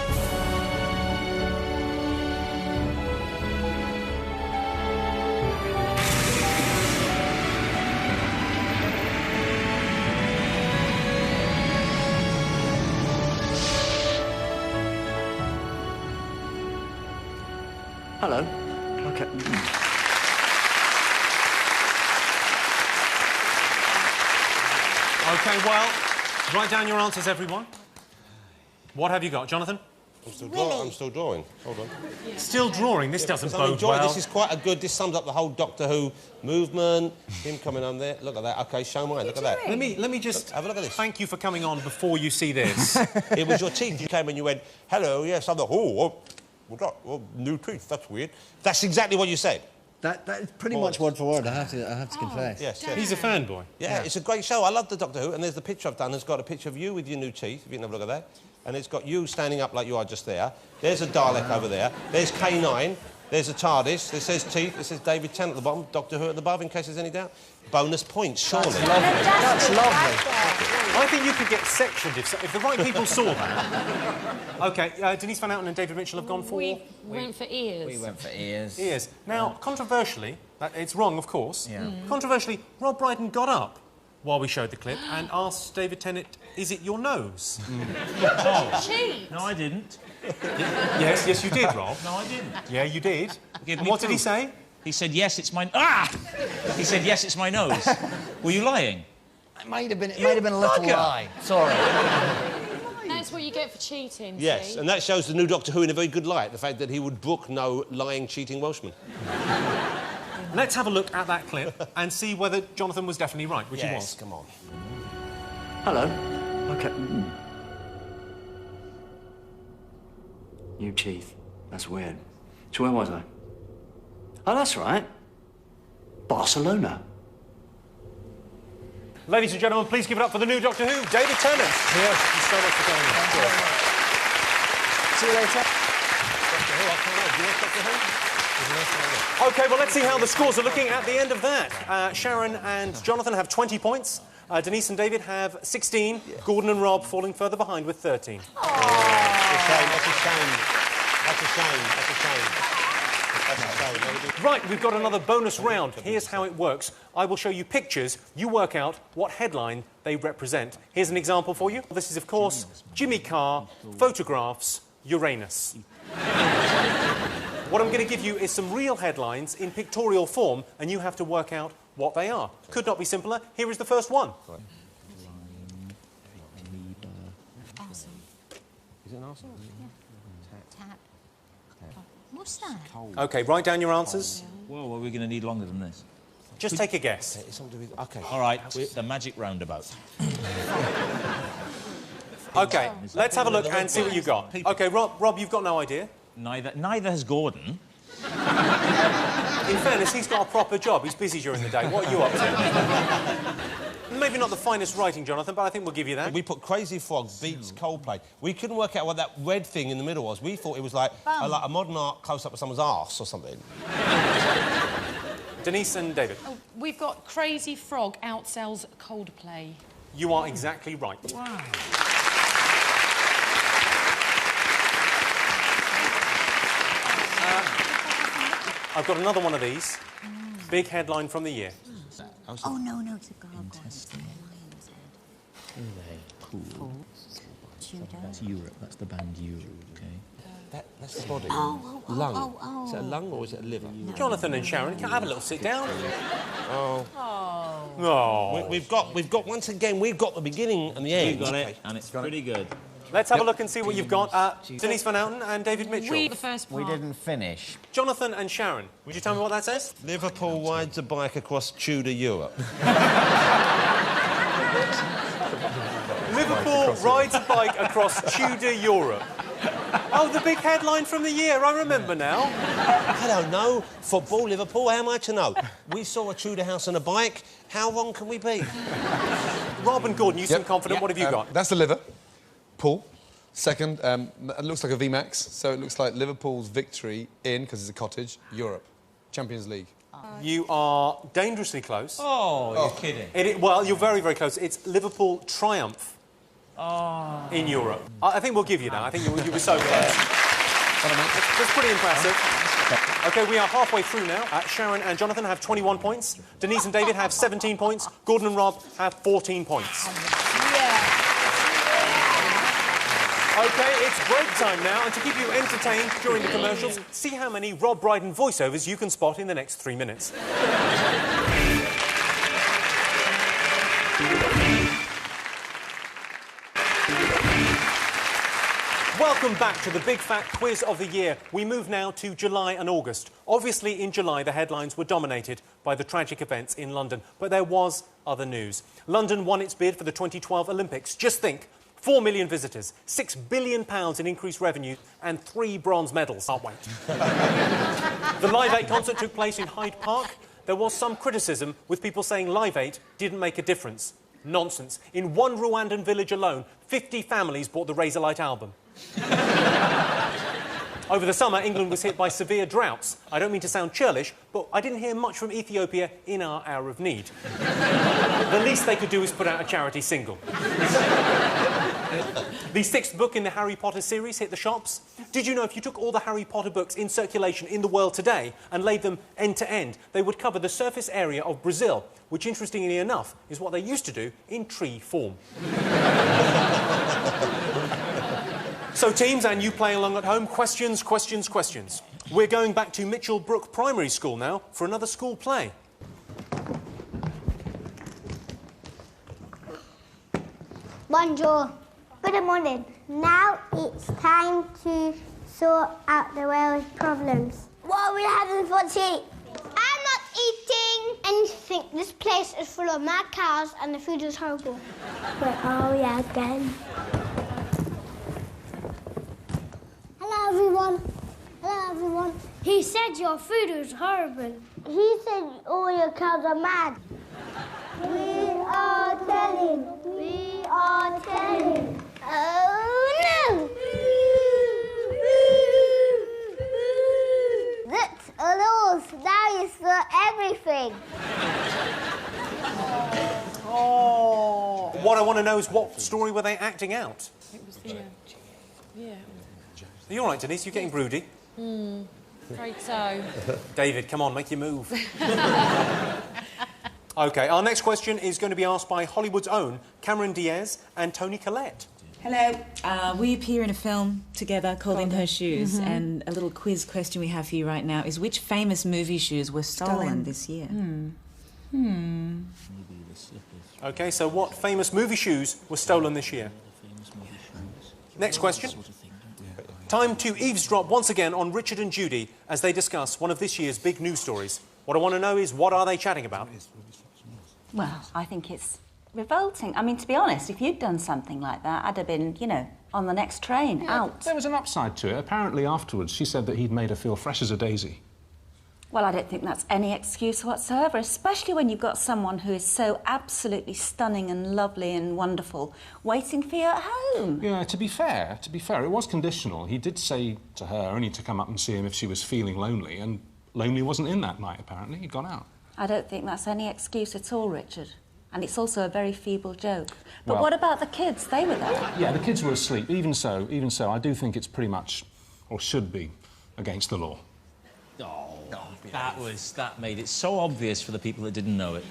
Hello. Okay. OK, well, write down your answers, everyone. What have you got, Jonathan? I'm still drawing. Hold on. Still drawing? This doesn't I'm bode enjoying well. This is quite a good... This sums up the whole Doctor Who movement. Him coming on there. Look at that. OK, show mine. Look at that. Let me just... Have a look at this. Thank you for coming on before you see this. It was your teeth. You came and you went, hello, yes, I'm the... Oh, new teeth. That's weird. That's exactly what you said. That is pretty much word for word, I have to confess. Yes, He's a fanboy. Yeah, it's a great show. I love the Doctor Who, and there's the picture I've done. It's got a picture of you with your new teeth, if you can have a look at that. And it's got you standing up like you are just there. There's a Dalek over there. There's K9. There's a TARDIS. This says teeth. This says David Tennant at the bottom. Doctor Who at the above, in case there's any doubt. Bonus points, surely. That's lovely. That's lovely. I think you could get sectioned if the right people saw that. OK, Denise Van Outen and David Mitchell have gone for... We went for ears. We went for ears. Ears. Now, controversially, it's wrong, of course. Yeah. Controversially, Rob Brydon got up while we showed the clip and asked David Tennant, is it your nose? Cheat! No, I didn't. Yes, you did, Rob. No, I didn't. Yeah, you did. Give And me what did he proof. say? He said, yes, it's my... Ah! He said, yes, it's my nose. Were you lying? It might have been a little lie. Sorry. That's what you get for cheating, Yes, see? and that shows the new Doctor Who in a very good light, the fact that he would brook no lying, cheating Welshman. Let's have a look at that clip and see whether Jonathan was definitely right, which he was. Come on. Hello. Okay. New teeth. That's weird. So where was I? Oh, that's right. Barcelona. Ladies and gentlemen, please give it up for the new Doctor Who, David Tennant. Thank you so much for coming in. See you later. OK, well, let's see how the scores are looking at the end of that. Sharon and Jonathan have 20 points. Denise and David have 16. Gordon and Rob falling further behind with 13. That's a shame. That's a shame. That's a shame. Right, we've got another bonus round. Here's how it works. I will show you pictures. You work out what headline they represent. Here's an example for you. This is, of course, Jimmy Carr, photographs, Uranus. What I'm going to give you is some real headlines in pictorial form, and you have to work out what they are. Could not be simpler. Here is the first one. Awesome. Is it an arsenal? Tap. What's that? OK, write down your answers. Whoa, are we going to need longer than this? Just take a guess. It's something to do with... OK. All right, the magic roundabout. OK, let's have a look and see what you got. OK, Rob, you've got no idea. Neither has Gordon. In fairness, he's got a proper job. He's busy during the day. What are you up to? Maybe not the finest writing, Jonathan, but I think we'll give you that. We put Crazy Frog beats Coldplay. We couldn't work out what that red thing in the middle was. We thought it was like a modern art close-up of someone's arse or something. Denise and David. Oh, we've got Crazy Frog outsells Coldplay. You are exactly right. Wow. I've got another one of these. Big headline from the year. Oh, no, it's a gargoyle. Cool. That's Europe. That's the band Europe, okay? That's the body. Lung. Is it a lung or is it a liver? No. Jonathan and Sharon, can I have a little sit down? Oh. We've got once again, we've got the beginning and the end. We've got it, and it's pretty good. Let's have a look and see what you've got. Denise Van Outen and David Mitchell. The first part. We didn't finish. Jonathan and Sharon, would you tell me what that says? Liverpool rides a bike across Tudor Europe. Liverpool rides a bike across Tudor Europe. Oh, the big headline from the year, I remember now. I don't know. Football, Liverpool, how am I to know? We saw a Tudor house and a bike. How wrong can we be? Rob and Gordon, you seem confident. What have you got? That's the liver. Paul. Second, it looks like a VMAX, so it looks like Liverpool's victory in, because it's a cottage, Europe. Champions League. You are dangerously close. Oh, you're kidding. Well, you're very, very close. It's Liverpool triumph in Europe. I think we'll give you that. I think you were so close. That's pretty impressive. OK, we are halfway through now. Sharon and Jonathan have 21 points. Denise and David have 17 points. Gordon and Rob have 14 points. OK, it's break time now, and to keep you entertained during the commercials, see how many Rob Brydon voiceovers you can spot in the next 3 minutes. Welcome back to the Big Fat Quiz of the Year. We move now to July and August. Obviously, in July, the headlines were dominated by the tragic events in London, but there was other news. London won its bid for the 2012 Olympics. Just think. 4 million visitors, £6 billion in increased revenue, and 3 bronze medals. Can't wait. The Live 8 concert took place in Hyde Park. There was some criticism, with people saying Live 8 didn't make a difference. Nonsense. In one Rwandan village alone, 50 families bought the Razorlight album. Over the summer, England was hit by severe droughts. I don't mean to sound churlish, but I didn't hear much from Ethiopia in our hour of need. The least they could do is put out a charity single. The 6th book in the Harry Potter series hit the shops. Did you know if you took all the Harry Potter books in circulation in the world today and laid them end to end, they would cover the surface area of Brazil, which, interestingly enough, is what they used to do in tree form. So, teams, and you playing along at home, questions. We're going back to Mitchell Brook Primary School now for another school play. Bonjour. Good morning. Now it's time to sort out the world's problems. What are we having for tea? I'm not eating anything. This place is full of mad cows and the food is horrible. Where are we again? Hello, everyone. He said your food was horrible. He said all your cows are mad. We are telling. Oh, no! That's a loss. Now you saw everything. Oh. What I want to know is what story were they acting out? It was the... yeah. Are you all right, Denise? You're getting broody. Afraid so. David, come on, make your move. OK, our next question is going to be asked by Hollywood's own Cameron Diaz and Toni Collette. Hello. We appear in a film together called In Her Shoes, and a little quiz question we have for you right now is which famous movie shoes were stolen this year? OK, so what famous movie shoes were stolen this year? Next question. Time to eavesdrop once again on Richard and Judy as they discuss one of this year's big news stories. What I want to know is, what are they chatting about? Well, I think it's revolting. I mean, to be honest, if you'd done something like that, I'd have been, you know, on the next train, out. There was an upside to it. Apparently, afterwards, she said that he'd made her feel fresh as a daisy. Well, I don't think that's any excuse whatsoever, especially when you've got someone who is so absolutely stunning and lovely and wonderful waiting for you at home. Yeah, to be fair, it was conditional. He did say to her only to come up and see him if she was feeling lonely, and lonely wasn't in that night, apparently. He'd gone out. I don't think that's any excuse at all, Richard. And it's also a very feeble joke. But Well- what about the kids? They were there. Yeah, the kids were asleep. Even so, I do think it's pretty much, or should be, against the law. That made it so obvious for the people that didn't know it.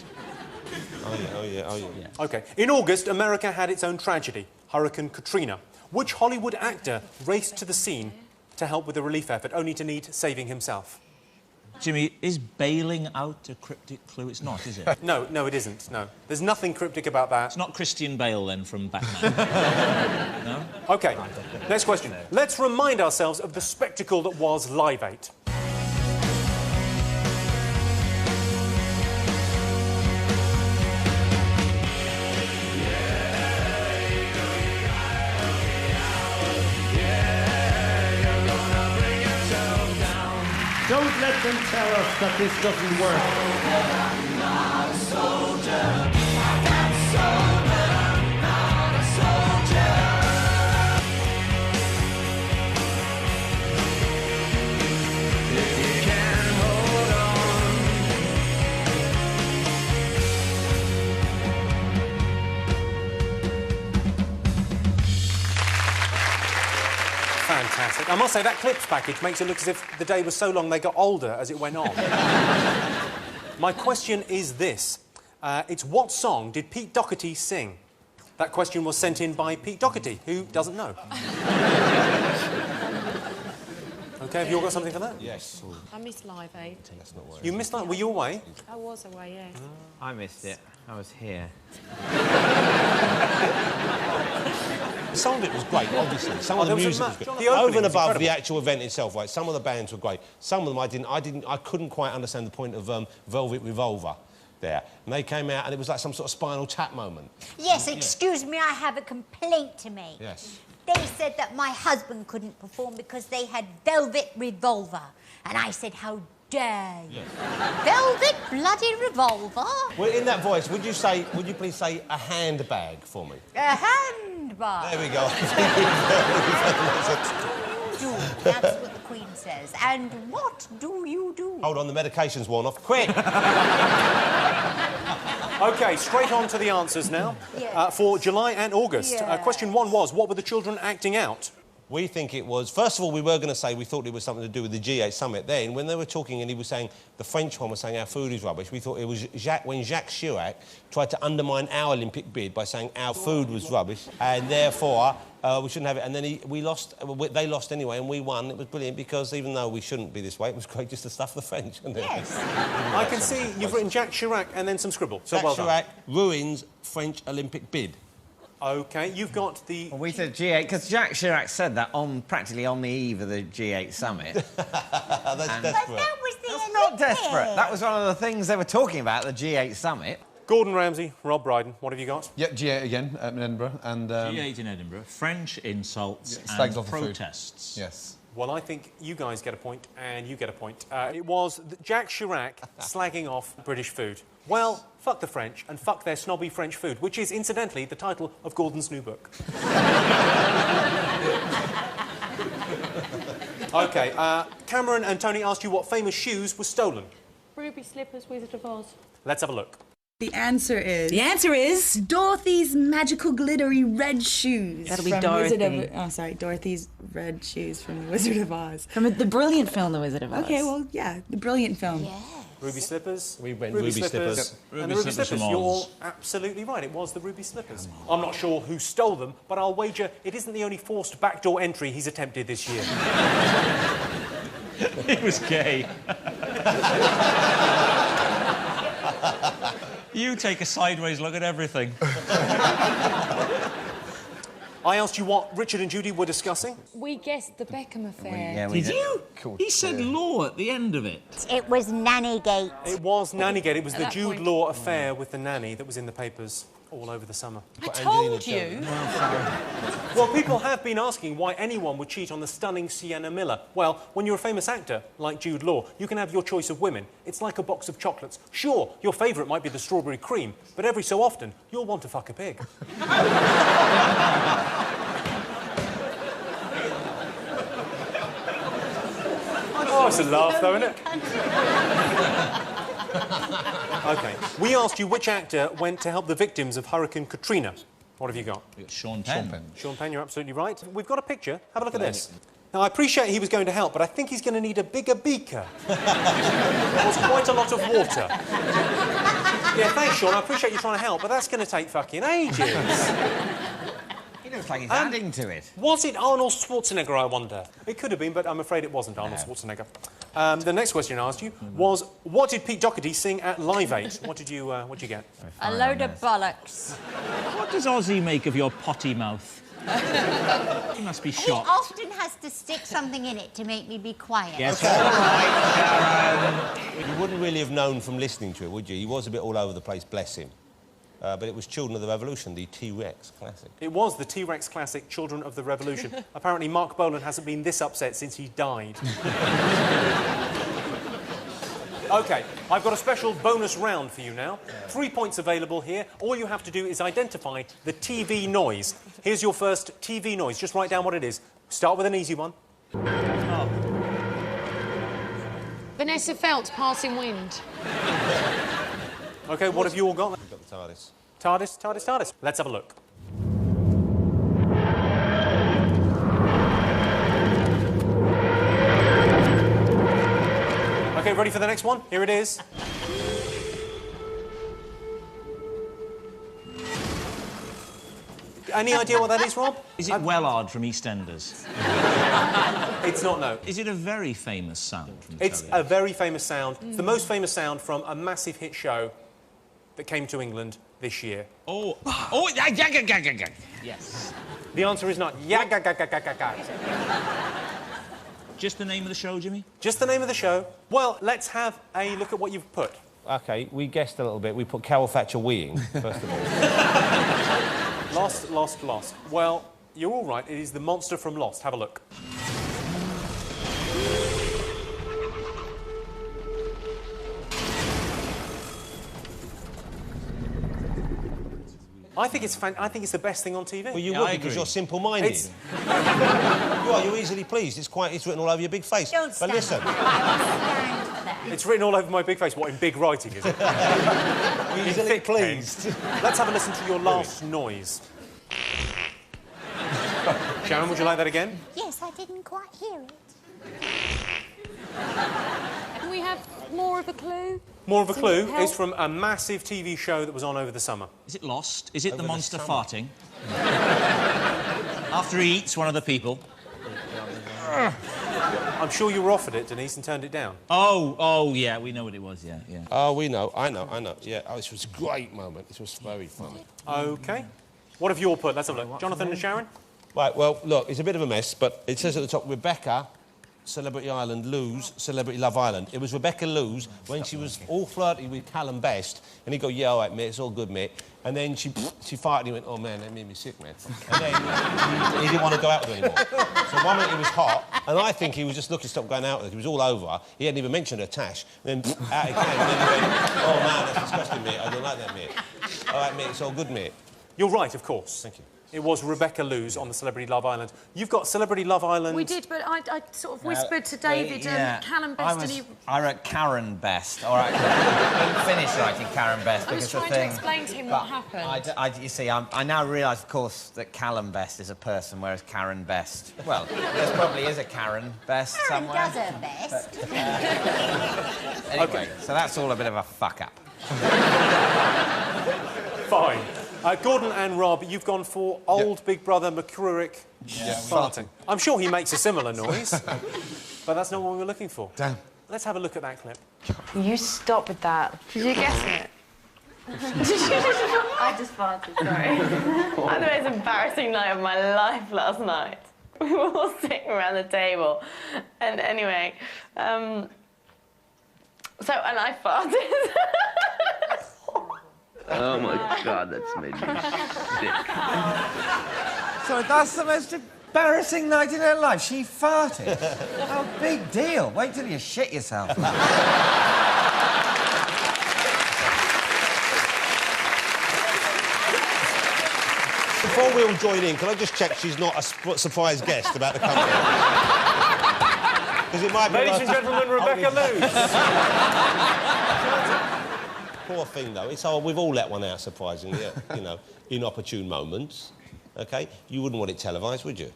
Oh yeah. OK. In August, America had its own tragedy, Hurricane Katrina. Which Hollywood actor raced to the scene to help with the relief effort, only to need saving himself? Jimmy, is bailing out a cryptic clue? It's not, is it? No, it isn't, no. There's nothing cryptic about that. It's not Christian Bale, then, from Batman? No? OK, next question. Let's remind ourselves of the spectacle that was Live 8. Don't let them tell us that this doesn't work. Fantastic. I must say, that clips package makes it look as if the day was so long they got older as it went on. My question is this. It's what song did Pete Doherty sing? That question was sent in by Pete Doherty, who doesn't know. OK, have you all got something for that? Yes. I missed Live 8. You missed that? Were you away? I was away, yeah. I missed it. I was here. Some of it was great, obviously. Some of the there was music a was ma- good. the opening Over and was above incredible. the actual event itself, right? Some of the bands were great. Some of them I couldn't quite understand the point of Velvet Revolver there. And they came out and it was like some sort of Spinal Tap moment. Yes, excuse me, I have a complaint to make. Yes. They said that my husband couldn't perform because they had Velvet Revolver. And I said, how dare you? Velvet bloody Revolver? Well, in that voice, would you please say a handbag for me? A handbag. There we go. Do. That's what the Queen says. And what do you do? Hold on, the medication's worn off. Quick! OK, straight on to the answers now. Yes. For July and August. Yes. Question 1 was, what were the children acting out? We think it was... First of all, we were going to say we thought it was something to do with the G8 summit. Then, when they were talking and he was saying... The French one was saying our food is rubbish, we thought it was when Jacques Chirac tried to undermine our Olympic bid by saying our food was rubbish, and therefore we shouldn't have it. And then they lost anyway, and we won. It was brilliant because even though we shouldn't be this way, it was great just to stuff the French, wasn't it? Yes. I can see you've written Jacques Chirac and then some scribble. So Jacques well done. Chirac ruins French Olympic bid. OK, you've got the... Well, we said G8, because Jacques Chirac said that practically on the eve of the G8 summit. That's desperate. That's not desperate. That was one of the things they were talking about at the G8 summit. Gordon Ramsay, Rob Brydon, what have you got? Yep, G8 again in Edinburgh. And, G8 in Edinburgh. French insults slags and off the food. protests. Yes. Well, I think you guys get a point and you get a point. It was Jacques Chirac slagging off British food. Well, fuck the French and fuck their snobby French food, which is, incidentally, the title of Gordon's new book. OK, Cameron and Tony asked you what famous shoes were stolen. Ruby Slippers, Wizard of Oz. Let's have a look. The answer is Dorothy's magical glittery red shoes. That'll be from Dorothy. Dorothy's red shoes from The Wizard of Oz. From the brilliant film The Wizard of Oz. Okay, well, yeah, the brilliant film. Yeah. Ruby Slippers. We went Ruby Slippers. Yep. Ruby And the Ruby Slippers Slippers, from you're Oz. absolutely right. It was the Ruby Slippers. I'm not sure who stole them, but I'll wager it isn't the only forced backdoor entry he's attempted this year. He was gay. You take a sideways look at everything. I asked you what Richard and Judy were discussing. We guessed the Beckham affair. Did you? He said law at the end of it. It was Nannygate. It was Nannygate. It was At the that Jude point- Law affair with the nanny that was in the papers. all over the summer. I told you. Well, people have been asking why anyone would cheat on the stunning Sienna Miller. Well, when you're a famous actor, like Jude Law, you can have your choice of women. It's like a box of chocolates. Sure, your favourite might be the strawberry cream, but every so often, you'll want to fuck a pig. Oh, it's a laugh, though, isn't it? OK. We asked you which actor went to help the victims of Hurricane Katrina. What have you got? We got Sean Penn. Sean Penn, you're absolutely right. We've got a picture. Have a look at this. Now, I appreciate he was going to help, but I think he's going to need a bigger beaker. There was quite a lot of water. Yeah, thanks, Sean. I appreciate you trying to help, but that's going to take fucking ages. He looks like he's adding to it. Was it Arnold Schwarzenegger, I wonder? It could have been, but I'm afraid it wasn't Arnold Schwarzenegger. The next question I asked you was, what did Pete Doherty sing at Live 8? What did you get? A load of bollocks. What does Ozzy make of your potty mouth? He must be He shocked. often has to stick something in it to make me be quiet. Yes, You wouldn't really have known from listening to it, would you? He was a bit all over the place, bless him. But it was Children of the Revolution, the T-Rex classic. It was the T-Rex classic, Children of the Revolution. Apparently, Mark Bolan hasn't been this upset since he died. OK, I've got a special bonus round for you now. 3 points available here. All you have to do is identify the TV noise. Here's your first TV noise. Just write down what it is. Start with an easy one. Oh. Vanessa Feltz, Passing Wind. OK, what have you all got? We've got the TARDIS. TARDIS, TARDIS, TARDIS. Let's have a look. OK, ready for the next one? Here it is. Any idea what that is, Rob? Is it Wellard from EastEnders? It's not, no. Is it a very famous sound from the It's telly? a very famous sound. It's the most famous sound from a massive hit show that came to England this year. Oh, yes. The answer is not ya-ga-ga-ga-ga-ga-ga. Just the name of the show, Jimmy? Just the name of the show. Well, let's have a look at what you've put. OK, we guessed a little bit. We put Carol Thatcher weeing, first of all. Lost. Well, you're all right. It is the monster from Lost. Have a look. I think it's the best thing on TV. Well, you would because you're simple-minded. You're easily pleased. It's written all over your big face. Don't but listen. It's written all over my big face. What, in big writing, is it? Easily pleased. Let's have a listen to your last noise. Sharon, would you like that again? Yes, I didn't quite hear it. Can we have more of a clue? More of a clue is from a massive TV show that was on over the summer. Is it Lost? Is it the monster farting? After he eats one of the people. I'm sure you were offered it, Denise, and turned it down. Oh, yeah, we know what it was, yeah. Oh, we know, I know. Yeah, this was a great moment. This was very funny. OK. What have you all put? Let's have a look. Jonathan and Sharon? Right, well, look, it's a bit of a mess, but it says at the top, Rebecca, Celebrity Island, Lose, Celebrity Love Island. It was Rebecca Lose when she was all flirty with Callum Best, and he'd go, yeah, all right, mate, it's all good, mate. And then she farted and he went, oh, man, that made me sick, man. And then he didn't want to go out with her anymore. So one minute he was hot, and I think he was just looking to stop going out with her. He was all over her. He hadn't even mentioned her tash. And then out he came, and then he went, oh, man, that's disgusting, mate. I don't like that, mate. All right, mate, it's all good, mate. You're right, of course. Thank you. It was Rebecca Lose on the Celebrity Love Island. You've got Celebrity Love Island... We did, but I sort of whispered to David Callum Best I wrote Karen Best. All right, I didn't finish writing Karen Best I was because trying to explain to him what happened. You see, I now realise, of course, that Callum Best is a person, whereas Karen Best... Well, there probably is a Karen Best Karen somewhere. does her best. Anyway, so that's all a bit of a fuck-up. Fine. Gordon and Rob, you've gone for old Big Brother McCrurick farting. I'm sure he makes a similar noise, but that's not what we were looking for. Damn. Let's have a look at that clip. You stop with that. Did you guess it? I just farted, sorry. I had the most embarrassing night of my life last night. We were all sitting around the table. And anyway, and I farted. Oh my God, that's made me sick. So that's the most embarrassing night in her life. She farted. Oh, big deal. Wait till you shit yourself. Before we all join in, can I just check she's not a surprise guest about the company? Because it might be. Ladies and gentlemen, Rebecca Lewis. Poor thing, though. It's we've all let one out, surprisingly. You know, inopportune moments. Okay, you wouldn't want it televised, would you?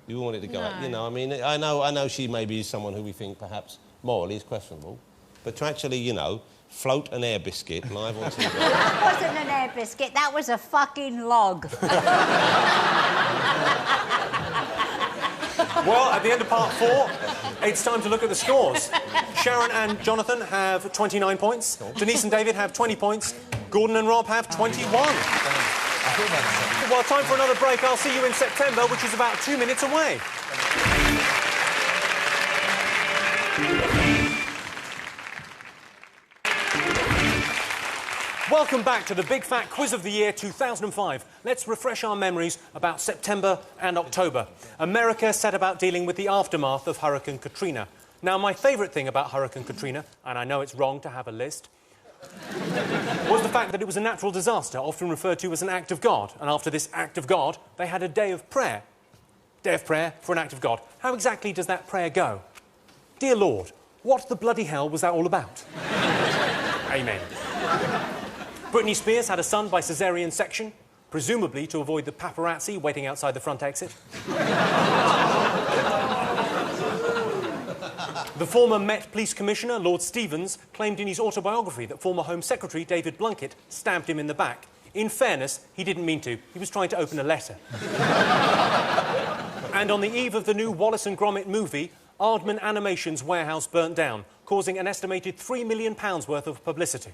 You wouldn't want it to go out. You know, I mean, I know she maybe is someone who we think perhaps morally is questionable, but to actually, you know, float an air biscuit live on TV. That wasn't an air biscuit, that was a fucking log. Well, at the end of part 4, it's time to look at the scores. Sharon and Jonathan have 29 points. Denise and David have 20 points. Gordon and Rob have 21. Well, time for another break. I'll see you in September, which is about 2 minutes away. Welcome back to the Big Fat Quiz of the Year 2005. Let's refresh our memories about September and October. America set about dealing with the aftermath of Hurricane Katrina. Now, my favourite thing about Hurricane Katrina, and I know it's wrong to have a list, was the fact that it was a natural disaster, often referred to as an act of God. And after this act of God, they had a day of prayer. Day of prayer for an act of God. How exactly does that prayer go? Dear Lord, what the bloody hell was that all about? Amen. Britney Spears had a son by caesarean section, presumably to avoid the paparazzi waiting outside the front exit. The former Met Police Commissioner, Lord Stevens, claimed in his autobiography that former Home Secretary David Blunkett stabbed him in the back. In fairness, he didn't mean to. He was trying to open a letter. And on the eve of the new Wallace and Gromit movie, Aardman Animation's warehouse burnt down, causing an estimated £3 million worth of publicity.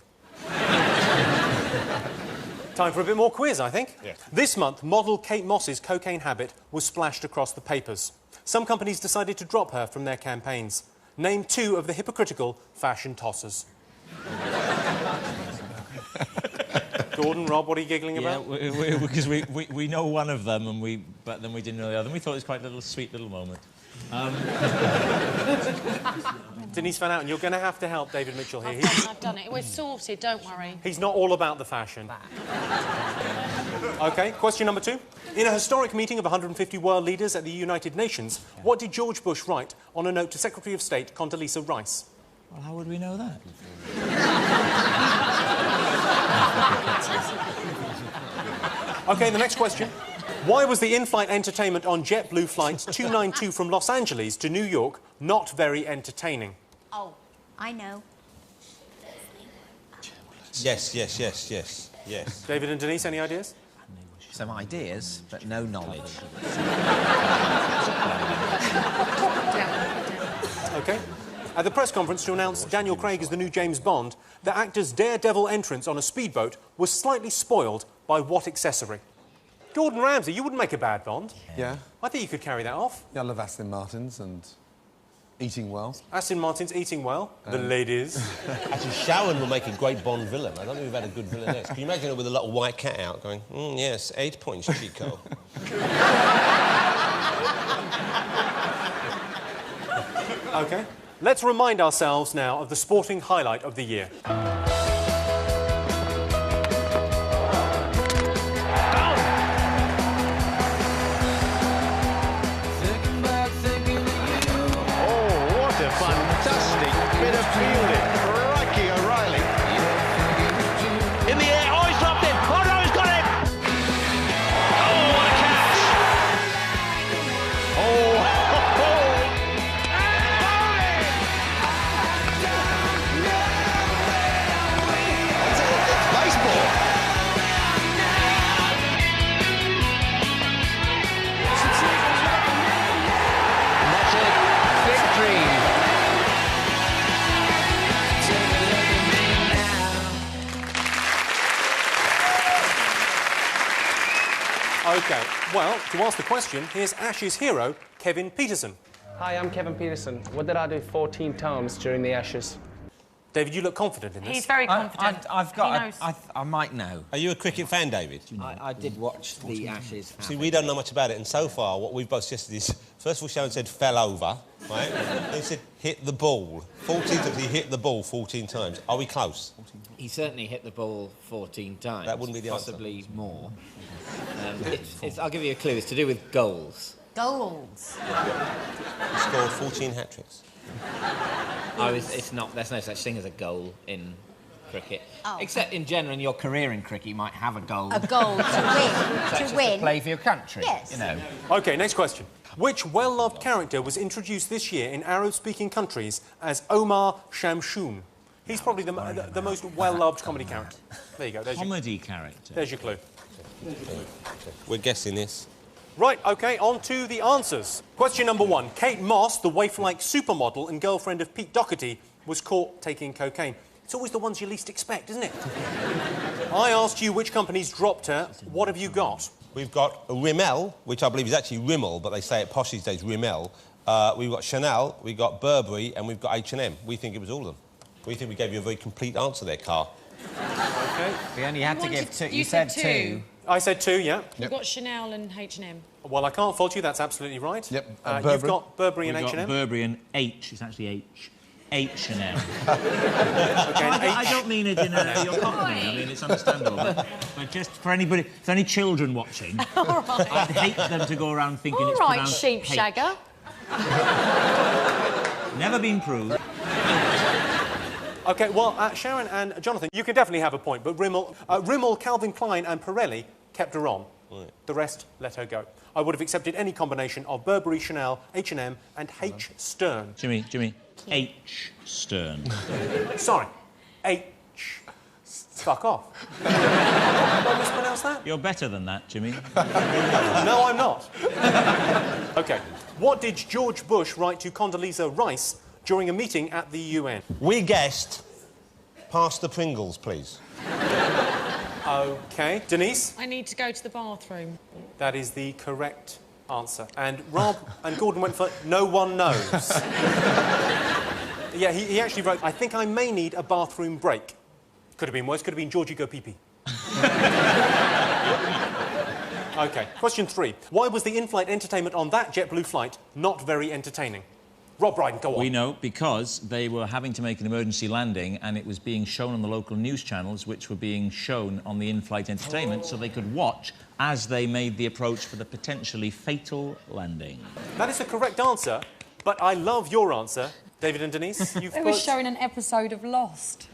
Time for a bit more quiz, I think. Yes. This month, model Kate Moss's cocaine habit was splashed across the papers. Some companies decided to drop her from their campaigns. Name 2 of the hypocritical fashion tossers. Gordon, Rob, what are you giggling about? Because we know one of them, but then we didn't know the other. And we thought it was quite a sweet little moment. Denise Van Outen, you're going to have to help David Mitchell here. I've done it. We're sorted, don't worry. He's not all about the fashion. OK, question number 2. In a historic meeting of 150 world leaders at the United Nations, what did George Bush write on a note to Secretary of State Condoleezza Rice? Well, how would we know that? OK, the next question. Why was the in-flight entertainment on JetBlue flight 292 from Los Angeles to New York not very entertaining? Oh, I know. Yes. David and Denise, any ideas? Some ideas, but no knowledge. OK. At the press conference to announce Daniel Craig as the new James Bond, the actor's daredevil entrance on a speedboat was slightly spoiled by what accessory? Gordon Ramsay, you wouldn't make a bad Bond. Yeah. I think you could carry that off. Yeah, I love Aston Martins and eating well. Aston Martin's eating well. The ladies. Actually, Sharon will make a great Bond villain. I don't think we've had a good villainess. Can you imagine her with a little white cat out going, yes, 8 points, Chico. OK. Let's remind ourselves now of the sporting highlight of the year. Fantastic bit of fielding. Crikey O'Reilly. In the air. Oh, he's dropped it. Oh, no, he's got it. Oh, what a catch. It's baseball. And that's it. Victory. OK, well, to ask the question, here's Ashes hero, Kevin Peterson. Hi, I'm Kevin Peterson. What did I do 14 times during the Ashes? David, you look confident in this. He's very confident. I've He got. knows. I might know. Are you a cricket fan, David? I did watch the Ashes. See, we don't know much about it, and so far, what we've both suggested is, first of all, Sharon said fell over, right? Then he said hit the ball. 14 times, he hit the ball 14 times. Are we close? He certainly hit the ball 14 times. That wouldn't be the answer. Possibly more. I'll give you a clue. It's to do with goals. Goals. He scored 14 hat-tricks. There's no such thing as a goal in cricket. Oh. Except in general, in your career in cricket, you might have a goal. A goal to win. Such as to play for your country. Yes. You know. OK, next question. Which well-loved character was introduced this year in Arab-speaking countries as Omar Shamshun? He's probably the most well-loved comedy character. There you go. Comedy character. There's your clue. We're guessing this. Right, OK, on to the answers. Question number 1. Kate Moss, the waif-like supermodel and girlfriend of Pete Doherty, was caught taking cocaine. It's always the ones you least expect, isn't it? I asked you which companies dropped her. What have you got? We've got Rimmel, which I believe is actually Rimmel, but they say it posh these days, Rimmel. We've got Chanel, we've got Burberry, and we've got H&M. We think it was all of them. We think we gave you a very complete answer there, Carl. OK. We only had to give 2. You said 2. I said 2, yeah. We've got Chanel and H&M. Well, I can't fault you. That's absolutely right. Yep. You've got Burberry and We've got H&M. Burberry and H. It's actually H. H&M. Okay, I don't mean it in your company. I mean, it's understandable. But just for anybody, if there's any children watching, I'd hate them to go around thinking it's All right, pronounced sheep H. shagger. Never been proved. OK, well, Sharon and Jonathan, you can definitely have a point, but Rimmel, Calvin Klein and Pirelli kept her on. Right. The rest let her go. I would have accepted any combination of Burberry, Chanel, H&M and H. Stern. Jimmy, H. Stern. Sorry, H. Fuck off. Did I mispronounce that? You're better than that, Jimmy. No, I'm not. OK, what did George Bush write to Condoleezza Rice during a meeting at the UN? We guessed pass the Pringles, please. OK. Denise? I need to go to the bathroom. That is the correct answer. And Rob and Gordon went for no one knows. Yeah, he actually wrote, I think I may need a bathroom break. Could have been worse. Could have been Georgie go pee-pee. OK. Question 3. Why was the in-flight entertainment on that JetBlue flight not very entertaining? Rob Brydon, go on. We know because they were having to make an emergency landing and it was being shown on the local news channels, which were being shown on the in-flight entertainment, so they could watch as they made the approach for the potentially fatal landing. That is the correct answer, but I love your answer. David and Denise, you've They were showing an episode of Lost.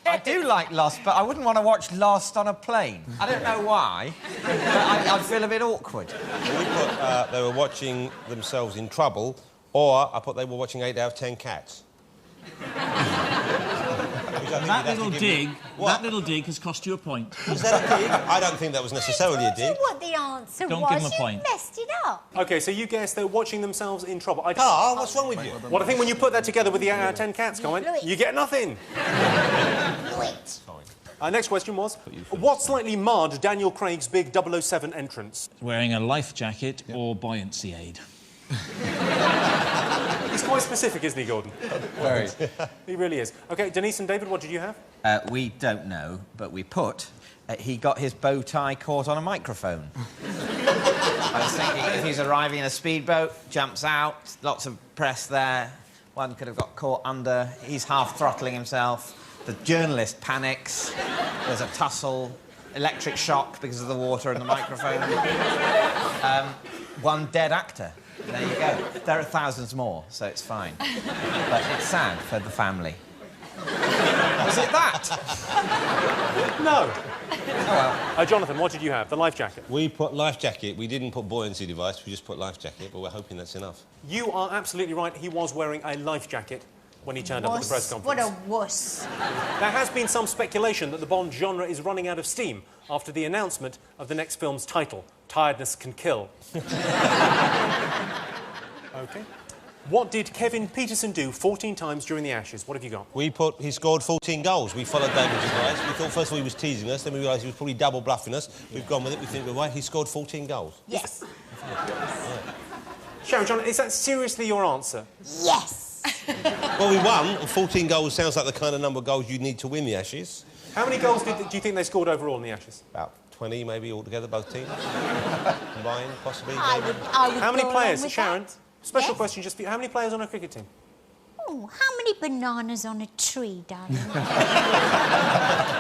I do like Lost, but I wouldn't want to watch Lost on a plane. I don't know why, but I'd feel a bit awkward. We put they were watching themselves in trouble, or I put they were watching 8 out of 10 cats. That little dig has cost you a point. Is that a dig? I don't think that was necessarily a dig. What the answer Don't was? give him a point. You messed it up. OK, so you guessed they're watching themselves in trouble. Carl, what's wrong with you? Well, I think when you put that together with the 8 out of 10 cats comment, you get nothing. Next question was, what slightly marred Daniel Craig's big 007 entrance? Wearing a life jacket or buoyancy aid. He's quite specific, isn't he, Gordon? Very. He really is. OK, Denise and David, what did you have? We don't know, but we put he got his bow tie caught on a microphone. I was thinking if he's arriving in a speedboat, jumps out, lots of press there, one could have got caught under, he's half throttling himself, the journalist panics, there's a tussle, electric shock because of the water and the microphone. One dead actor. There you go. There are thousands more, so it's fine. But it's sad for the family. Was it that? No. Oh, well. Jonathan, what did you have? The life jacket? We put life jacket. We didn't put buoyancy device. We just put life jacket, but we're hoping that's enough. You are absolutely right. He was wearing a life jacket when he turned up at the press conference. What a wuss. There has been some speculation that the Bond genre is running out of steam after the announcement of the next film's title, Tiredness Can Kill. OK. What did Kevin Peterson do 14 times during the Ashes? What have you got? We put he scored 14 goals. We followed David's advice. We thought first of all he was teasing us, then we realised he was probably double bluffing us. We've gone with it. We think we're right. He scored 14 goals. Yes. Sharon, John, is that seriously your answer? Yes. Well, we won, and 14 goals sounds like the kind of number of goals you need to win the Ashes. How many goals do you think they scored overall in the Ashes? About 20, maybe, altogether, both teams. Combined, possibly. I would How many go players, along with Sharon? that. Special Yes? question just for you. How many players on a cricket team? Oh, how many bananas on a tree, darling?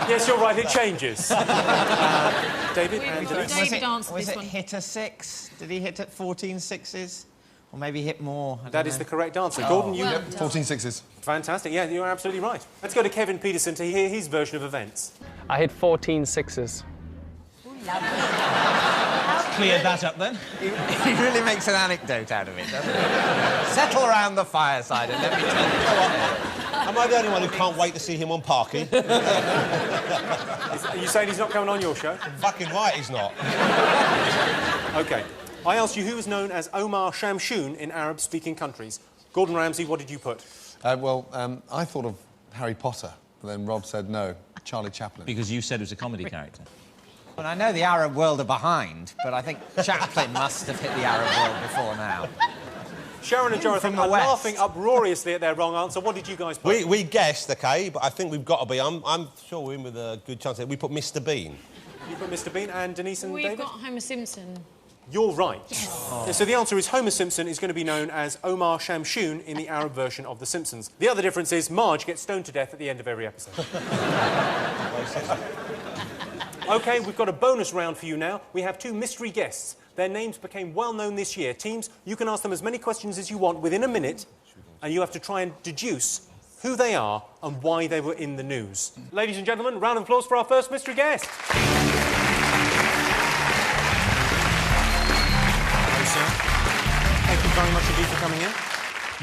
Yes, you're right, it changes. David and Denise. David answered Was this it one. hit a 6? Did he hit at 14 sixes? Or maybe hit more? I That don't is know. the correct answer. Gordon, you... Yep, 14 sixes. Fantastic, yeah, you're absolutely right. Let's go to Kevin Peterson to hear his version of events. I hit 14 sixes. Cleared that up then. He really makes an anecdote out of it, doesn't he? Settle around the fireside and let me tell you. Go on. Am I the only one who can't wait to see him on Parky? Are you saying he's not coming on your show? Fucking right he's not. OK. I asked you who was known as Omar Shamshun in Arab-speaking countries. Gordon Ramsay, what did you put? I thought of Harry Potter, but then Rob said no, Charlie Chaplin. Because you said it was a comedy character. Well, I know the Arab world are behind, but I think Chaplin must have hit the Arab world before now. Sharon and Jonathan are laughing uproariously at their wrong answer. What did you guys put? We guessed, OK, but I think we've got to be... I'm sure we're in with a good chance. We put Mr Bean. You put Mr Bean and Denise and We've David? got Homer Simpson. You're right. Yes. So the answer is Homer Simpson is going to be known as Omar Shamshun in the Arab version of The Simpsons. The other difference is Marge gets stoned to death at the end of every episode. OK, we've got a bonus round for you now. We have two mystery guests. Their names became well known this year. Teams, you can ask them as many questions as you want within a minute, and you have to try and deduce who they are and why they were in the news. Ladies and gentlemen, round of applause for our first mystery guest. Thank you very much indeed for coming in.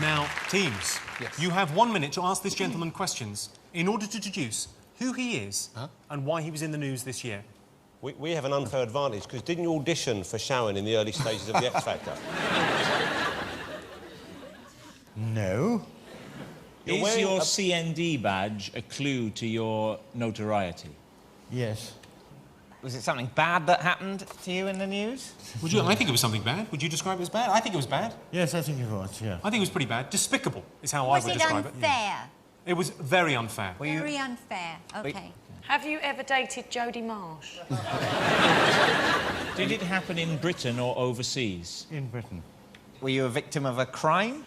Now, teams, you have 1 minute to ask this gentleman questions in order to deduce who he is and why he was in the news this year. We have an unfair advantage, because didn't you audition for Sharon in the early stages of the X Factor? No. Is wearing your a- CND badge a clue to your notoriety? Yes. Was it something bad that happened to you in the news? Would you? I think it was something bad. Would you describe it as bad? I think it was bad. Yes, I think it was, yeah. I think it was pretty bad. Despicable is how I Was would it describe it. unfair? It was very unfair. Very unfair. OK. Have you ever dated Jodie Marsh? Did it happen in Britain or overseas? In Britain. Were you a victim of a crime?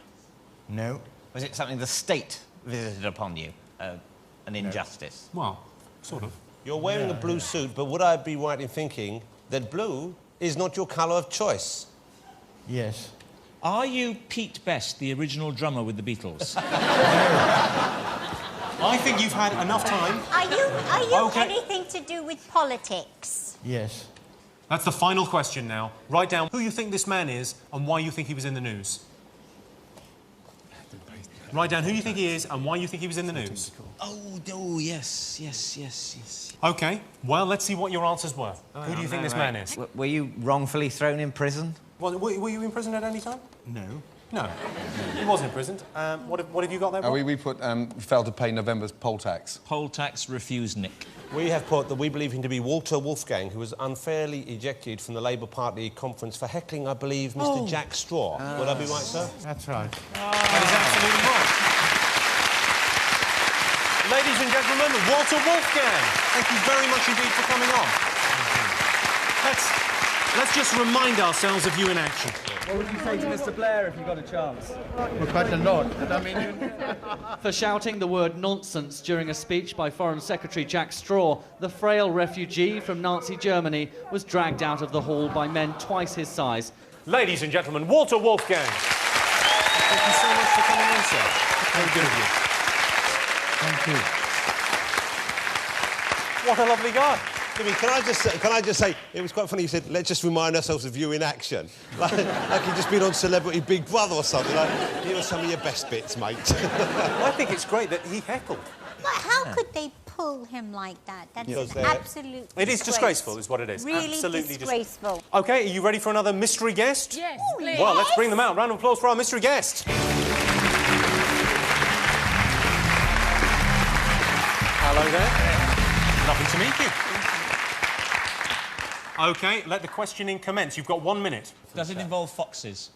No. Was it something the state visited upon you? An injustice? Well, sort of. You're wearing a blue suit, but would I be right in thinking that blue is not your colour of choice? Yes. Are you Pete Best, the original drummer with the Beatles? I think you've had enough time. Are you OK. anything to do with politics? Yes. That's the final question now. Write down who you think this man is and why you think he was in the news. Write down who you think he is and why you think he was in the news. Oh, yes. OK, well, let's see what your answers were. Who do you think this man is? Were you wrongfully thrown in prison? Well, were you in prison at any time? No. No. He wasn't imprisoned. What have you got there, Bob? We put failed to pay November's poll tax. Poll tax refused Nick. We have put that we believe him to be Walter Wolfgang, who was unfairly ejected from the Labour Party conference for heckling, I believe, Mr Jack Straw. Would I be right, sir? That's right. That is absolutely right. Ladies and gentlemen, Walter Wolfgang. Thank you very much indeed for coming on. Let's just remind ourselves of you in action. What would you say to Mr. Blair if you got a chance? Well, quite a lot. But I mean, For shouting the word nonsense during a speech by Foreign Secretary Jack Straw, the frail refugee from Nazi Germany was dragged out of the hall by men twice his size. Ladies and gentlemen, Walter Wolfgang. Thank you so much for coming in, sir. Very good of you. Thank you. What a lovely guy. Jimmy, can I just say, it was quite funny you said, let's just remind ourselves of you in action. Like you'd just been on Celebrity Big Brother or something. Like, here are some of your best bits, mate. I think it's great that he heckled. But how could they pull him like that? That's absolute It is disgraceful, is what it is. Really Absolutely disgraceful. OK, are you ready for another mystery guest? Yes, please. Well, let's bring them out. Round of applause for our mystery guest. Hello there. Lovely to meet you. OK, let the questioning commence. You've got 1 minute. Does it involve foxes?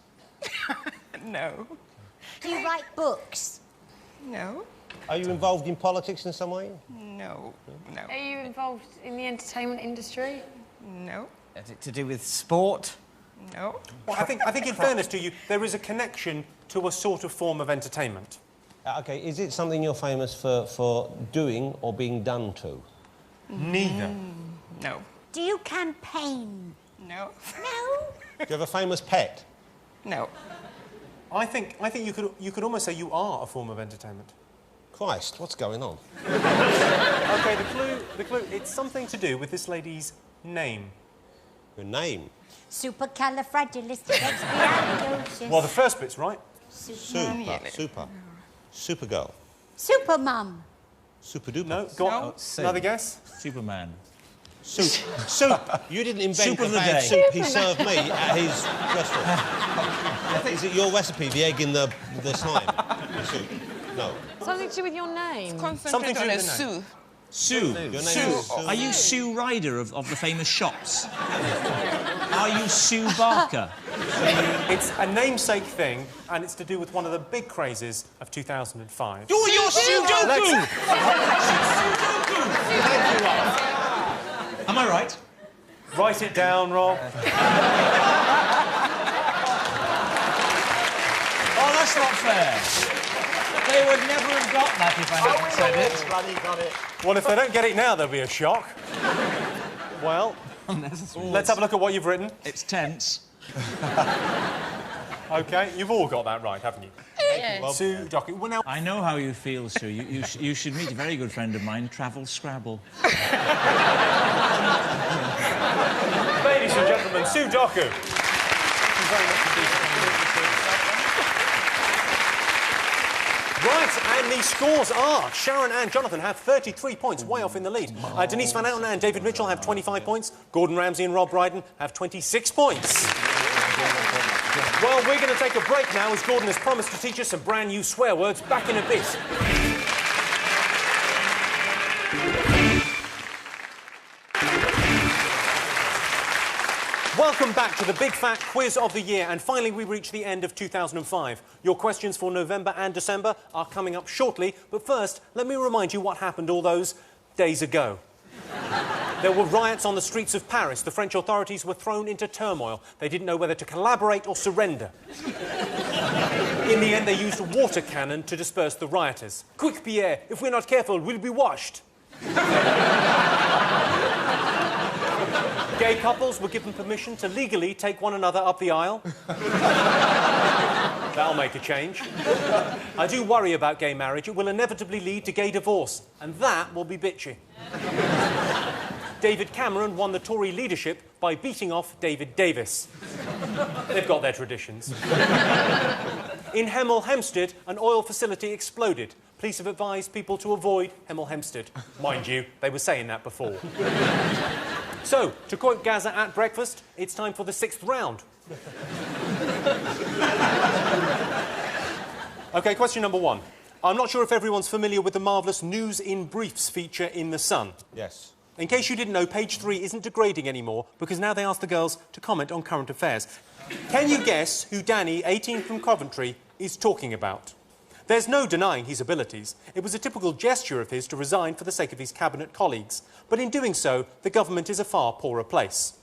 No. Do you write books? No. Are you involved in politics in some way? No. No. Are you involved in the entertainment industry? No. Is it to do with sport? No. Well, I think in fairness to you, there is a connection to a sort of form of entertainment. OK, is it something you're famous for doing or being done to? Neither. No. Do you campaign? No. No? Do you have a famous pet? No. I think you could almost say you are a form of entertainment. Christ, what's going on? OK, the clue, it's something to do with this lady's name. Your name? Supercalifragilisticexpialidocious. Well, the first bit's right. Supergirl. Supermum. Super duper. No, go on. Another guess? Superman. Soup. You didn't invent Soup the of the bad day. soup he served me at his restaurant. Is it your recipe, the egg in the slime? The soup? No. Something to do with your name. Something to do with the name. Sue. Your name Sue. is Sue. Are you Sue Ryder of the famous shops? Are you Sue Barker? It's a namesake thing, and it's to do with one of the big crazes of 2005. You're Sudoku! Am I right? Write it down, Rob. Oh, that's not fair. They would never have got that if I hadn't said it. Bloody got it. Well, if they don't get it now, there'll be a shock. Well, let's have a look at what you've written. It's tense. OK, you've all got that right, haven't you? Yeah. Sue Docky. Well, now... I know how you feel, Sue. You should meet a very good friend of mine, Travel Scrabble. Ladies and gentlemen, Sue Doku. Thank you very much indeed for coming in. Right, and the scores are Sharon and Jonathan have 33 points, way off in the lead. Denise Van Outen and David Mitchell have 25 points. Gordon Ramsay and Rob Brydon have 26 points. Well, we're going to take a break now, as Gordon has promised to teach us some brand new swear words. Back in a bit. Welcome back to the Big Fat Quiz of the Year, and finally we reach the end of 2005. Your questions for November and December are coming up shortly, but first, let me remind you what happened all those days ago. There were riots on the streets of Paris. The French authorities were thrown into turmoil. They didn't know whether to collaborate or surrender. In the end, they used a water cannon to disperse the rioters. Quick, Pierre, if we're not careful, we'll be washed. Gay couples were given permission to legally take one another up the aisle. That'll make a change. I do worry about gay marriage. It will inevitably lead to gay divorce, and that will be bitchy. David Cameron won the Tory leadership by beating off David Davis. They've got their traditions. In Hemel Hempstead, an oil facility exploded. Police have advised people to avoid Hemel Hempstead. Mind you, they were saying that before. So, to quote Gaza at breakfast, it's time for the 6th round. OK, question number 1. I'm not sure if everyone's familiar with the marvellous News in Briefs feature in The Sun. Yes. In case you didn't know, Page 3 isn't degrading anymore because now they ask the girls to comment on current affairs. Can you guess who Danny, 18 from Coventry, is talking about? There's no denying his abilities. It was a typical gesture of his to resign for the sake of his cabinet colleagues. But in doing so, the government is a far poorer place.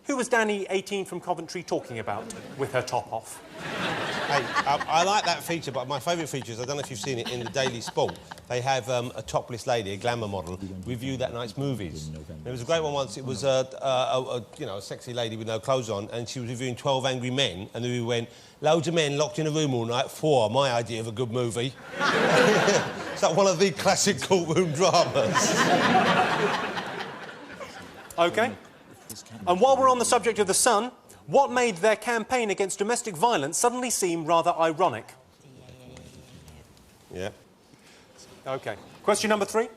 Who was Danny, 18 from Coventry, talking about with her top off? Hey, I like that feature, but my favourite feature is, I don't know if you've seen it in the Daily Sport, they have a topless lady, a glamour model, review that night's movies. There was a great one once. It was a sexy lady with no clothes on, and she was reviewing 12 Angry Men, and we went, loads of men locked in a room all night, 4, my idea of a good movie. It's like one of the classic courtroom dramas. OK. And while we're on the subject of The Sun, what made their campaign against domestic violence suddenly seem rather ironic? Yeah. OK. Question number 3.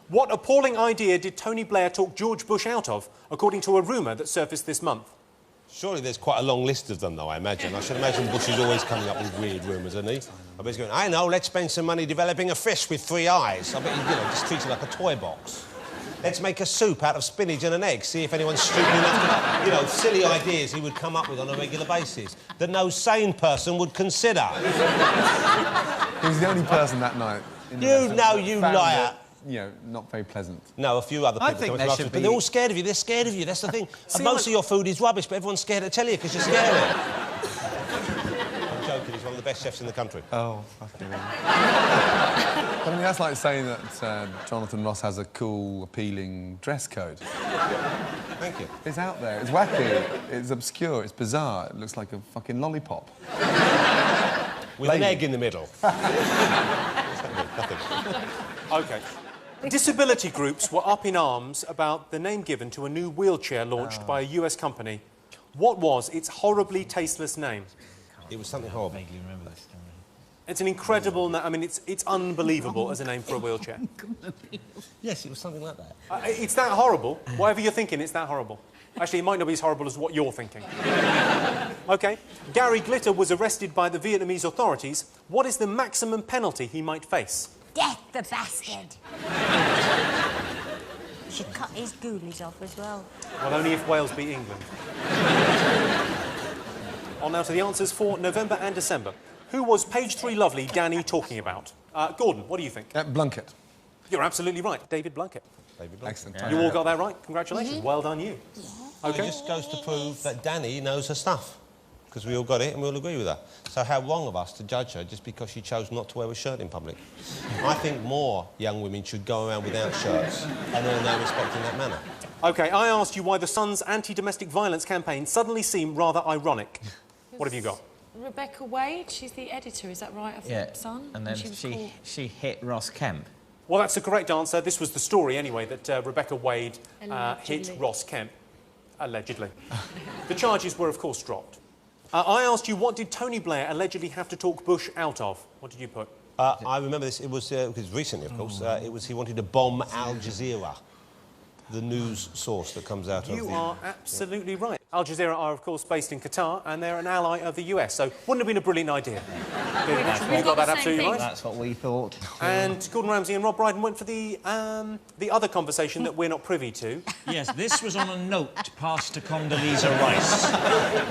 What appalling idea did Tony Blair talk George Bush out of, according to a rumour that surfaced this month? Surely there's quite a long list of them, though, I imagine. I should imagine Bush is always coming up with weird rumours, isn't he? I bet he's going, I know, let's spend some money developing a fish with 3 eyes. I bet he, just treats it like a toy box. let's make a soup out of spinach and an egg, see if anyone's stupid enough to... You know, silly ideas he would come up with on a regular basis that no sane person would consider. He was the only person that night. You liar. You know, not very pleasant. No, a few other people. I think there should be... But they're all scared of you. They're scared of you. That's the thing. And most of your food is rubbish, but everyone's scared to tell you because you're scary. I'm joking. He's one of the best chefs in the country. Oh, fucking hell. I mean, that's like saying that Jonathan Ross has a cool, appealing dress code. Thank you. It's out there. It's wacky. It's obscure. It's bizarre. It looks like a fucking lollipop. With an egg in the middle. Nothing. OK. Disability groups were up in arms about the name given to a new wheelchair launched by a US company. What was its horribly tasteless name? It was something horrible. I vaguely remember this story. It's an incredible... I mean, it's unbelievable as a name for a wheelchair. Yes, it was something like that. It's that horrible. Whatever you're thinking, it's that horrible. Actually, it might not be as horrible as what you're thinking. OK. Gary Glitter was arrested by the Vietnamese authorities. What is the maximum penalty he might face? Death, the bastard. Should cut his ghoulies off as well. Well, only if Wales beat England. On now to the answers for November and December. Who was Page 3 lovely Danny talking about? Gordon, what do you think? Blunkett. You're absolutely right. David Blunkett. Excellent. You all got that right. Congratulations. Well done, you. Yeah. OK. It just goes to prove that Danny knows her stuff. Because we all got it and we all agree with her. So how wrong of us to judge her just because she chose not to wear a shirt in public. I think more young women should go around without shirts and earn their respect in that manner. OK, I asked you why the Sun's anti-domestic violence campaign suddenly seemed rather ironic. What have you got? Rebecca Wade, she's the editor, is that right, of Yeah, The Sun? and then she hit Ross Kemp. Well, that's the correct answer. This was the story, anyway, that Rebecca Wade hit Ross Kemp, allegedly. The charges were, of course, dropped. I asked you, what did Tony Blair allegedly have to talk Bush out of? What did you put? I remember this. It was because recently, of course, it was he wanted to bomb Al Jazeera, the news source that comes out of You are absolutely right. Al Jazeera are, of course, based in Qatar, and they're an ally of the US, so wouldn't have been a brilliant idea. You got that absolutely right. That's what we thought. And Gordon Ramsay and Rob Brydon went for the other conversation that we're not privy to. Yes, this was on a note passed to Condoleezza Rice.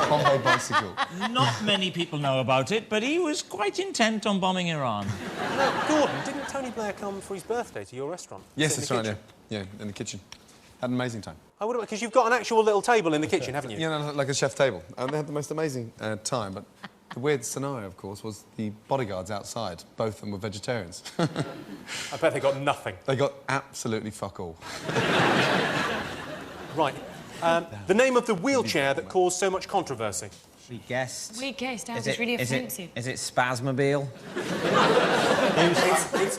Combo bicycle. Not many people know about it, but he was quite intent on bombing Iran. Now, Gordon, didn't Tony Blair come for his birthday to your restaurant? Yes, that's right, yeah, in the kitchen. Had an amazing time. I would have, because you've got an actual little table in the kitchen, haven't you? Yeah, no, like a chef table. And they had the most amazing time, but the weird scenario, of course, was the bodyguards outside. Both of them were vegetarians. I bet they got nothing. They got absolutely fuck all. Right. The name of the wheelchair that caused so much controversy. We guessed. We guessed. That was really offensive. Is it Spasmobile?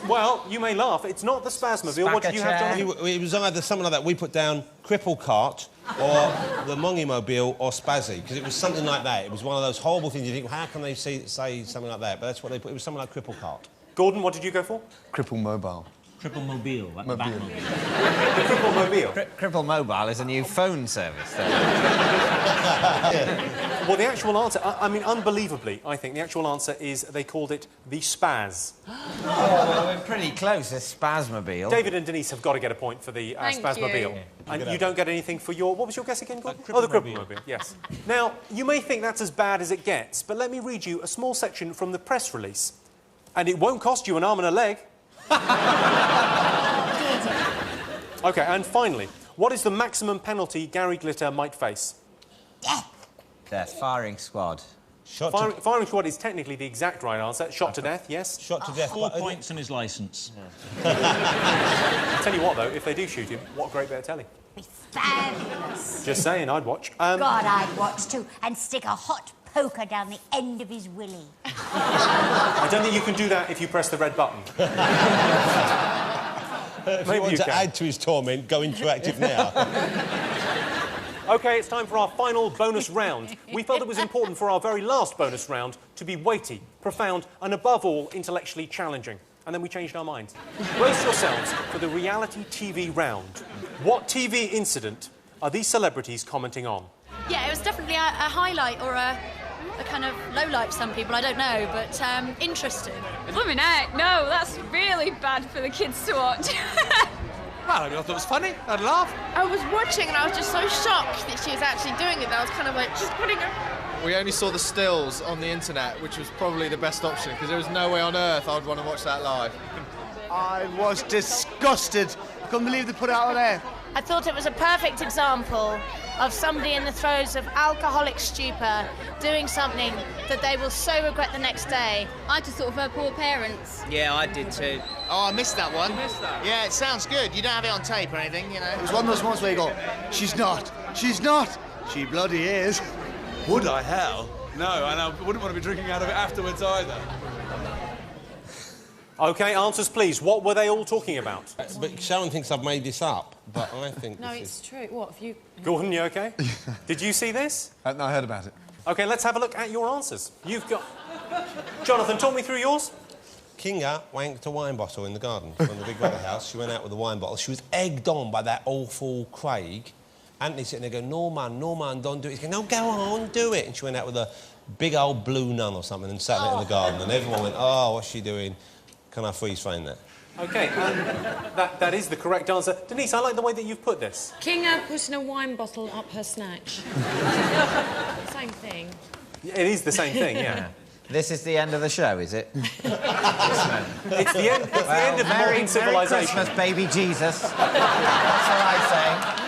Well, you may laugh. It's not the Spasmobile. What did you have, Jonathan? It was either something like that. We put down Cripple Cart or the Mongimobile or Spazzy, because it was something like that. It was one of those horrible things you think, how can they say something like that? But that's what they put. It was something like Cripple Cart. Gordon, what did you go for? Cripple Mobile. Cripple Mobile, like the Batmobile. The Cripple Mobile? Cripple Mobile is a new phone service. Well, the actual answer, I mean, unbelievably, I think the actual answer is they called it the Spaz. Oh, we're pretty close. A Spasmobile. David and Denise have got to get a point for the Spasmobile. And you don't get anything for your... What was your guess again, Gordon? The Cripple-mobile, yes. Now, you may think that's as bad as it gets, but let me read you a small section from the press release. And it won't cost you an arm and a leg. OK, and finally, what is the maximum penalty Gary Glitter might face? Death. Firing squad. Firing squad is technically the exact right answer. Shot to death, yes? Shot to death. 4 points on his licence. I'll tell you what, though, if they do shoot him, what great bit of telly. Fabulous. Just saying, I'd watch. God, I'd watch too, and stick a hot poker down the end of his willy. I don't think you can do that if you press the red button. If you want to add to his torment, go interactive now. OK, it's time for our final bonus round. We felt it was important for our very last bonus round to be weighty, profound, and above all, intellectually challenging. And then we changed our minds. Brace yourselves for the reality TV round. What TV incident are these celebrities commenting on? Yeah, it was definitely a highlight or a kind of low light for some people, I don't know, but interesting. Blooming heck, no, that's really bad for the kids to watch. Well, I mean, I thought it was funny. I'd laugh. I was watching and I was just so shocked that she was actually doing it that I was kind of like, she's putting her... We only saw the stills on the internet, which was probably the best option, because there was no way on earth I would want to watch that live. I was disgusted. I couldn't believe they put it out of there. I thought it was a perfect example of somebody in the throes of alcoholic stupor doing something that they will so regret the next day. I just thought of her poor parents. Yeah, I did too. Oh, I missed that one. You missed that? Yeah, it sounds good. You don't have it on tape or anything, you know. It was one of those ones where you go, she's not, she's not. She bloody is. Would I? Hell? No, and I wouldn't want to be drinking out of it afterwards either. OK, answers please. What were they all talking about? But Sharon thinks I've made this up, but I think No, it's true. What, have you... Gordon, you OK? Did you see this? No, I heard about it. OK, let's have a look at your answers. You've got... Jonathan, talk me through yours. Kinga wanked a wine bottle in the garden from the Big Brother house. She went out with a wine bottle. She was egged on by that awful Craig. Anthony sitting there going, no, man, don't do it. He's going, no, go on, do it. And she went out with a big old blue nun or something and sat there in the garden. And everyone went, oh, what's she doing? Can I freeze frame that? OK, that is the correct answer. Denise, I like the way that you've put this. Kinga putting a wine bottle up her snatch. Same thing. It is the same thing, yeah. This is the end of the show, is it? It's the end, the end of modern civilization. Merry Christmas, baby Jesus. That's what I say.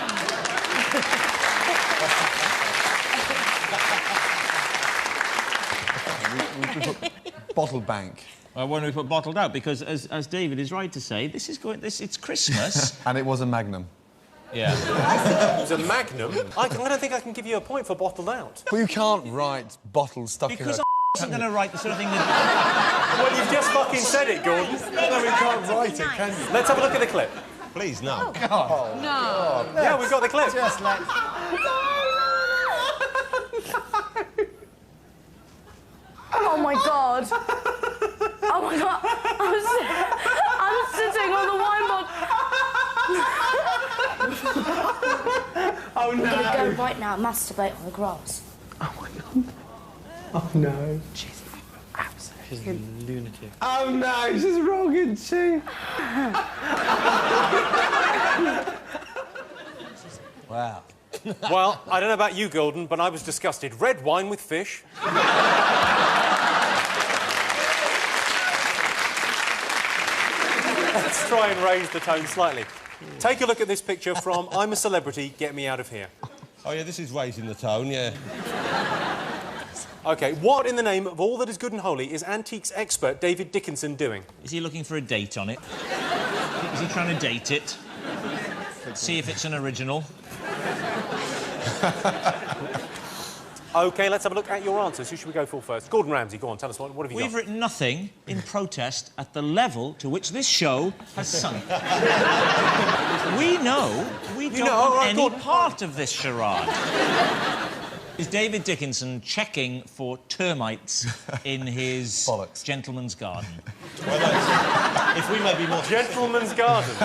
Bottled bank. Why don't we put bottled out? Because, as David is right to say, it's Christmas. And it was a Magnum. Yeah. It was a Magnum? I don't think I can give you a point for bottled out. Well, you can't write bottled stuff in Because a... I wasn't going to write the sort of thing that... Well, you've just fucking said it, Gordon. No, we can't write it, can you? Let's have a look at the clip. Please, no. Oh, no. Yeah, we've got the clip. Just like... Oh my God. Oh my God. I'm sitting on the wine bottle. Oh no. I'm going to go right now and masturbate on the grass. Oh no. She's a lunatic. Oh no, she's wrong, isn't she? Wow. Well, I don't know about you, Gordon, but I was disgusted. Red wine with fish. Let's try and raise the tone slightly. Take a look at this picture from I'm a Celebrity, Get Me Out of Here. Oh, yeah, this is raising the tone, yeah. OK, what in the name of all that is good and holy is antiques expert David Dickinson doing? Is he looking for a date on it? Is he trying to date it? See if it's an original? OK, let's have a look at your answers. Who should we go for first? Gordon Ramsay, go on, tell us what have you got? We've written nothing in protest at the level to which this show has sunk. We know we don't want any part of this charade. Is David Dickinson checking for termites in his gentleman's garden? Well, if we may be more... Gentleman's garden.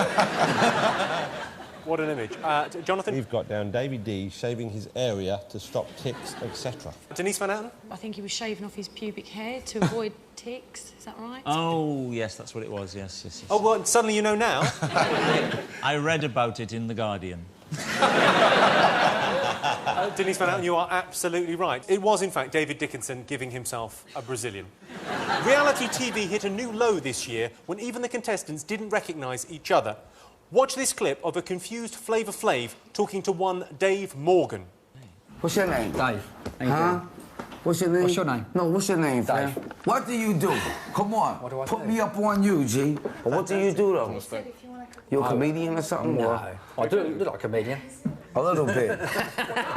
What an image. Jonathan? We've got down David D shaving his area to stop ticks, etc. Denise Van Outen? I think he was shaving off his pubic hair to avoid ticks. Is that right? Oh, yes, that's what it was, yes. Oh, well, suddenly you know now? I read about it in The Guardian. Denise Van Outen, you are absolutely right. It was, in fact, David Dickinson giving himself a Brazilian. Reality TV hit a new low this year when even the contestants didn't recognise each other. Watch this clip of a confused Flavor Flav talking to one Dave Morgan. What's your name? Dave. Huh? What's your name? What's your name? No, what's your name, Dave. fam? What do you do? Come on. What do I Put do? me up on you, G. But what do you do, though? You a comedian or something? No. Or? I do look like a comedian. A little bit.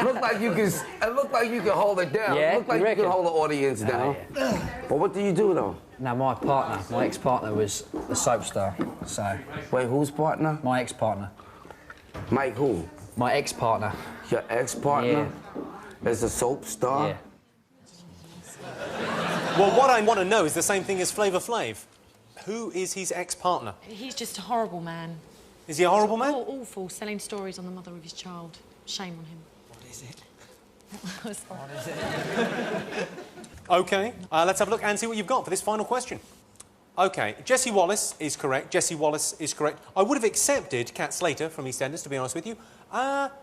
Look like you can. It look like you can hold it down. Yeah, Look like you can hold the audience down. But what do you do, though? Now, my partner, my ex-partner was a soap star, so... Wait, whose partner? My ex-partner. Mike who? My ex-partner. Your ex-partner? Yeah. Is a soap star? Yeah. Well, what I want to know is the same thing as Flavor Flav. Who is his ex-partner? He's just a horrible man. Is he a horrible man? Awful, selling stories on the mother of his child. Shame on him. What is it? What OK, let's have a look and see what you've got for this final question. OK, Jessie Wallace is correct. Jessie Wallace is correct. I would have accepted Cat Slater from EastEnders, to be honest with you.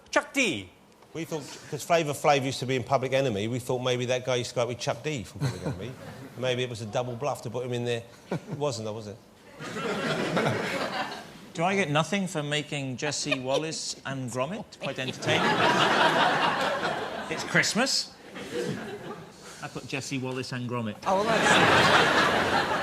Chuck D. We thought, because Flavor Flav used to be in Public Enemy, we thought maybe that guy used to go out with Chuck D from Public Enemy. Maybe it was a double bluff to put him in there. It wasn't, though, was it? Do I get nothing for making Jessie Wallace and Gromit quite entertaining? It's Christmas. I put Jessie Wallace and Gromit. Oh, well,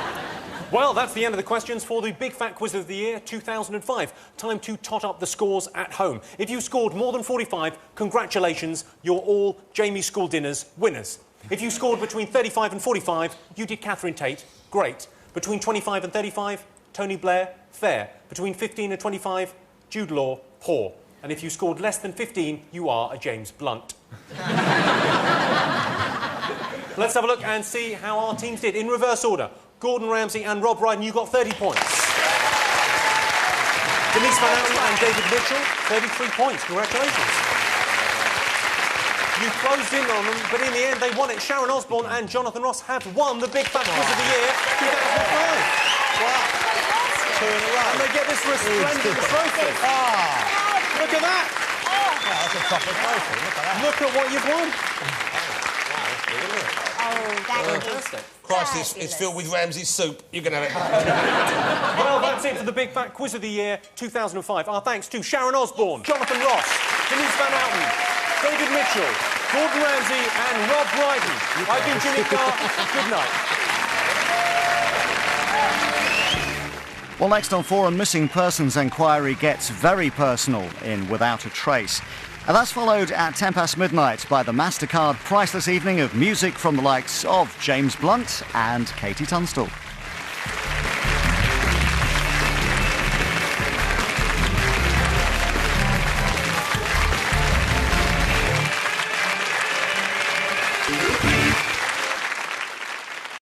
well, that's the end of the questions for the Big Fat Quiz of the Year 2005. Time to tot up the scores at home. If you scored more than 45, congratulations, you're all Jamie's School Dinners winners. If you scored between 35 and 45, you did Catherine Tate, great. Between 25 and 35, Tony Blair, fair. Between 15 and 25, Jude Law, poor. And if you scored less than 15, you are a James Blunt. Let's have a look and see how our teams did. In reverse order, Gordon Ramsay and Rob Brydon, you got 30 points. Denise Van Outen and David Mitchell, 33 points. Congratulations. You closed in on them, but in the end they won it. Sharon Osbourne and Jonathan Ross have won the Big Fat Quiz of the Year 2005. Wow. 2 in a row. And they get this resplendent trophy. Look at that. That's a proper trophy. Look at that. Look at what you've won. Fantastic. Christ, it's filled with Ramsay's soup. You can have it. Well, that's it for the Big Fat Quiz of the Year 2005. Our thanks to Sharon Osbourne, Jonathan Ross, Denise Van Outen, David Mitchell, Gordon Ramsay and Rob Brydon. I've been Jimmy Carr. Good night. Well, next on Forum, missing persons inquiry gets very personal in Without a Trace. And that's followed at 10 past midnight by the MasterCard priceless evening of music from the likes of James Blunt and Katie Tunstall.